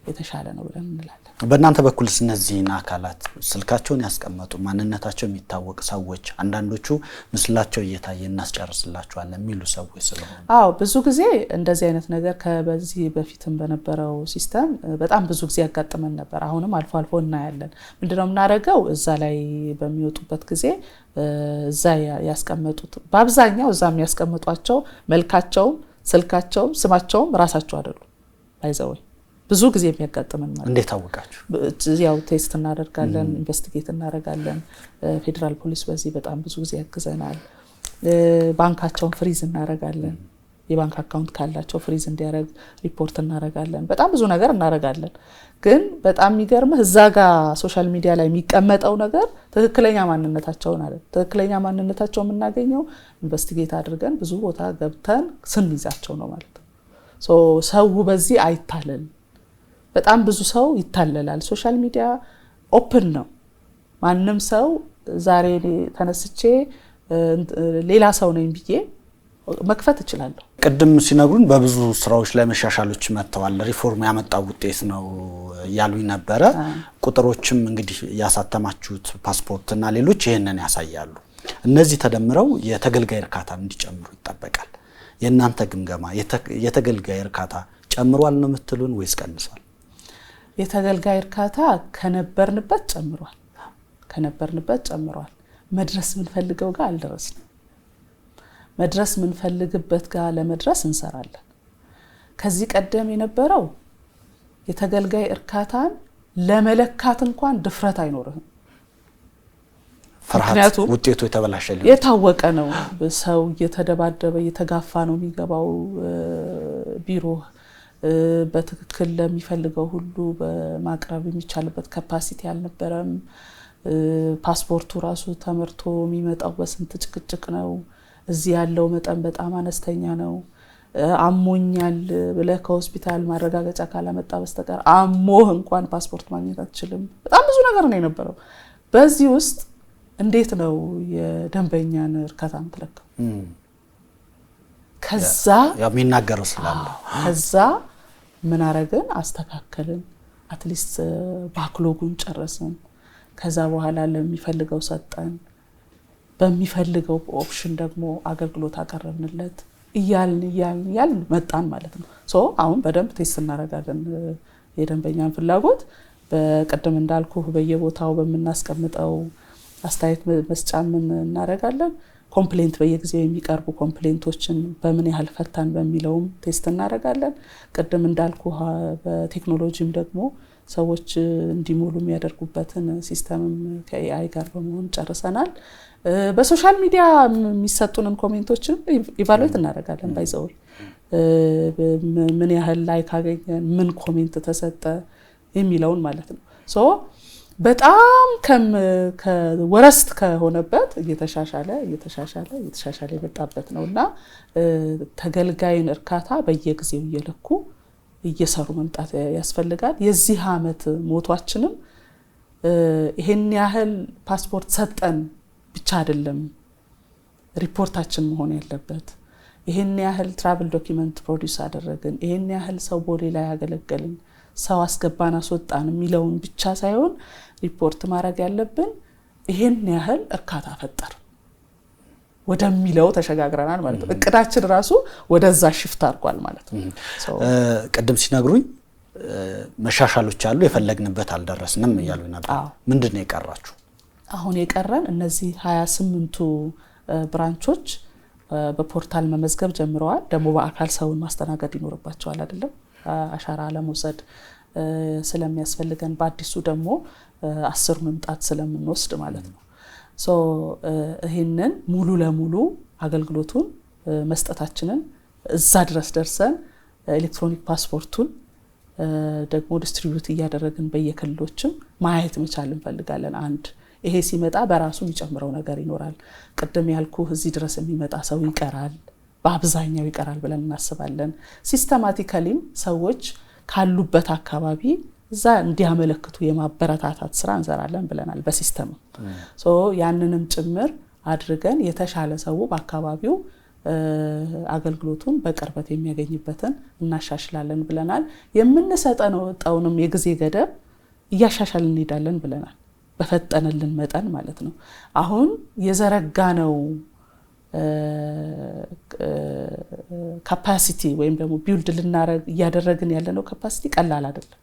የተሻለ ነው ብለን እንላለን። በእናንተ በኩልስ እነዚህን አካላት ስልካቸውን ያስቀመጡ ማንነታቸው የሚታወቅ ሰዎች አንዳንዶቹ ምስላቸው እየታየ እናስጨርስላቸዋለን የሚሉ ሰዎች ስለሆነ ብዙ ጊዜ እንደዚህ አይነት ነገር ከበዚህ በፊትም በነበረው ሲስተም በጣም ብዙ ጊዜ ያጋጥመን ነበር። አሁንም አልፎ አልፎ እናያለን። ምንድነው የምናደርገው? እዛ ላይ በሚወጡበት ጊዜ እዛ ያስቀመጡት በአብዛኛው እዛ የሚያስቀምጧቸው መልካቸውም ስልካቸውም ስማቸውም ራሳቸው አይደሉም። አይዘው ብዙ ጊዜ የሚያጋጥመን ማለት እንዴት አወቃችሁ? ያው ቴስት እናደርጋለን፣ ኢንቨስቲጌት እናደርጋለን። ፌደራል ፖሊስ በዚህ በጣም ብዙ ጊዜ ያግዘናል። ባንካቸውን ፍሪዝ እናደርጋለን። የባንክ አካውንት ካላቸው ፍሪዝ እንዲያደርግ ሪፖርት እናደርጋለን። በጣም ብዙ ነገር እናደርጋለን። ግን በጣም የሚገርምህ እዛ ጋር ሶሻል ሚዲያ ላይ የሚቀመጠው ነገር ትክክለኛ ማንነታቸውን አይደል። ትክክለኛ ማንነታቸው የምናገኘው ኢንቨስቲጌት አድርገን ብዙ ቦታ ገብተን ስንይዛቸው ነው ማለት ነው። ሰው በዚህ አይታለል። በጣም ብዙ ሰው ይታለላል። ሶሻል ሚዲያ ኦፕን ነው። ማንም ሰው ዛሬ ተነስቼ ሌላ ሰው ነኝ ብዬ መክፈት እችላለሁ። ቅድም ሲነግሩን በብዙ ስራዎች ላይ መሻሻሎች መጥተዋል፣ ሪፎርም ያመጣው ውጤት ነው ያሉኝ ነበረ። ቁጥሮችም እንግዲህ ያሳተማችሁት ፓስፖርትና ሌሎች ይሄንን ያሳያሉ። እነዚህ ተደምረው የተገልጋይ እርካታ እንዲጨምሩ ይጠበቃል። የእናንተ ግምገማ የተገልጋይ እርካታ ጨምሯል ነው የምትሉን ወይስ ቀንሷል? የተገልጋይ እርካታ ከነበርንበት ጨምሯል። መድረስ የምንፈልገው ጋር አልደረስንም። መድረስ የምንፈልግበት ጋር ለመድረስ እንሰራለን። ከዚህ ቀደም የነበረው የተገልጋይ እርካታን ለመለካት እንኳን ድፍረት አይኖርህም። ፍርሃት ውጤቱ የተበላሸ ሊሆን የታወቀ ነው። ሰው እየተደባደበ እየተጋፋ ነው የሚገባው ቢሮ በትክክል ለሚፈልገው ሁሉ በማቅረብ የሚቻልበት ካፓሲቲ አልነበረም። ፓስፖርቱ ራሱ ተመርቶ የሚመጣው በስንት ጭቅጭቅ ነው። እዚህ ያለው መጠን በጣም አነስተኛ ነው። አሞኛል ብለህ ከሆስፒታል ማረጋገጫ ካላመጣ በስተቀር አሞህ እንኳን ፓስፖርት ማግኘት አትችልም። በጣም ብዙ ነገር ነው የነበረው። በዚህ ውስጥ እንዴት ነው የደንበኛን እርካታ የምትለካው? ከዛ የሚናገረው ስላለ ከዛ ምን አረግን? አስተካከልን። አትሊስት ባክሎጉን ጨረስን። ከዛ በኋላ ለሚፈልገው ሰጠን። በሚፈልገው ኦፕሽን ደግሞ አገልግሎት አቀረብንለት። እያልን መጣን ማለት ነው። አሁን በደንብ ቴስት እናደርጋለን የደንበኛን ፍላጎት። በቀደም እንዳልኩ በየቦታው በምናስቀምጠው አስተያየት መስጫ ምን እናደርጋለን። ኮምፕሌንት በየጊዜው የሚቀርቡ ኮምፕሌንቶችን በምን ያህል ፈታን በሚለውም ቴስት እናደርጋለን። ቀደም እንዳልኩ በቴክኖሎጂም ደግሞ ሰዎች እንዲሞሉ የሚያደርጉበትን ሲስተምም ከኤአይ ጋር በመሆን ጨርሰናል። በሶሻል ሚዲያ የሚሰጡንን ኮሜንቶችን ኢቫሉዌት እናደርጋለን። ባይዘው ምን ያህል ላይክ አገኘን፣ ምን ኮሜንት ተሰጠ የሚለውን ማለት ነው። በጣም ከወረስት ከሆነበት እየተሻሻለ የመጣበት ነውና ተገልጋይን እርካታ በየጊዜው እየለኩ እየሰሩ መምጣት ያስፈልጋል። የዚህ ዓመት ሞቷችንም ይሄን ያህል ፓስፖርት ሰጠን ብቻ አይደለም ሪፖርታችን መሆን ያለበት። ይሄን ያህል ትራቭል ዶክመንት ፕሮዲዩስ አደረግን፣ ይሄን ያህል ሰው ቦሌ ላይ ያገለገልን፣ ሰው አስገባን አስወጣን የሚለውን ብቻ ሳይሆን ሪፖርት ማድረግ ያለብን ይሄን ያህል እርካታ ፈጠር ወደሚለው ተሸጋግረናል ማለት ነው። እቅዳችን ራሱ ወደዛ ሽፍት አድርጓል ማለት ነው። ቅድም ሲነግሩኝ መሻሻሎች አሉ፣ የፈለግንበት አልደረስንም እያሉ ነበር። ምንድነው የቀራችሁ? አሁን የቀረን እነዚህ 28ቱ ብራንቾች በፖርታል መመዝገብ ጀምረዋል። ደግሞ በአካል ሰውን ማስተናገድ ይኖርባቸዋል አይደለም? አሻራ ለመውሰድ ስለሚያስፈልገን በአዲሱ ደግሞ 10 መምጣት ስለምንወስድ ማለት ነው። ይሄንን ሙሉ ለሙሉ አገልግሎቱን መስጠታችንን እዛ ድረስ ደርሰን ኤሌክትሮኒክ ፓስፖርቱን ደግሞ ዲስትሪቢዩት እያደረግን በየክልሎችም ማየት መቻል እንፈልጋለን። አንድ ይሄ ሲመጣ በራሱ የሚጨምረው ነገር ይኖራል። ቅድም ያልኩ እዚህ ድረስ የሚመጣ ሰው ይቀራል፣ በአብዛኛው ይቀራል ብለን እናስባለን። ሲስተማቲካሊም ሰዎች ካሉበት አካባቢ እዛ እንዲያመለክቱ የማበረታታት ስራ እንሰራለን ብለናል በሲስተም። ያንንም ጭምር አድርገን የተሻለ ሰው በአካባቢው አገልግሎቱን በቅርበት የሚያገኝበትን እናሻሽላለን ብለናል። የምንሰጠውንም የጊዜ ገደብ እያሻሻልን እንሄዳለን ብለናል፣ በፈጠነልን መጠን ማለት ነው። አሁን የዘረጋነው ካፓሲቲ ወይም ደግሞ ቢልድ ልናረግ እያደረግን ያለነው ካፓሲቲ ቀላል አይደለም።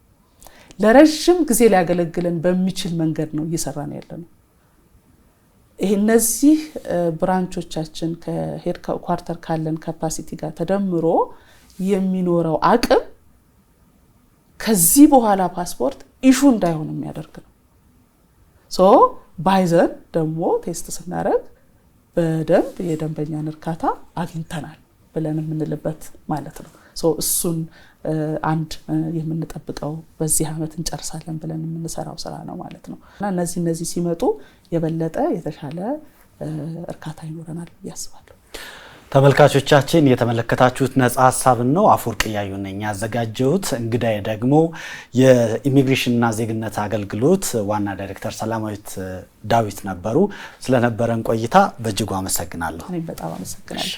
ለረጅም ጊዜ ሊያገለግለን በሚችል መንገድ ነው እየሰራን ያለነው። እነዚህ ብራንቾቻችን ከሄድ ኳርተር ካለን ካፓሲቲ ጋር ተደምሮ የሚኖረው አቅም ከዚህ በኋላ ፓስፖርት ኢሹ እንዳይሆን የሚያደርግ ነው። ባይዘን ደግሞ ቴስት ስናደርግ በደንብ የደንበኛን እርካታ አግኝተናል ብለን የምንልበት ማለት ነው። እሱን አንድ የምንጠብቀው በዚህ ዓመት እንጨርሳለን ብለን የምንሰራው ስራ ነው ማለት ነው። እና እነዚህ ሲመጡ የበለጠ የተሻለ እርካታ ይኖረናል ብዬ አስባለሁ። ተመልካቾቻችን የተመለከታችሁት ነፃ ሀሳብን ነው። አፈወርቅ እያዩ ነኝ ያዘጋጀሁት። እንግዳዬ ደግሞ የኢሚግሬሽንና ዜግነት አገልግሎት ዋና ዳይሬክተር ሰላማዊት ዳዊት ነበሩ። ስለነበረን ቆይታ በእጅጉ አመሰግናለሁ። እኔም በጣም አመሰግናለሁ።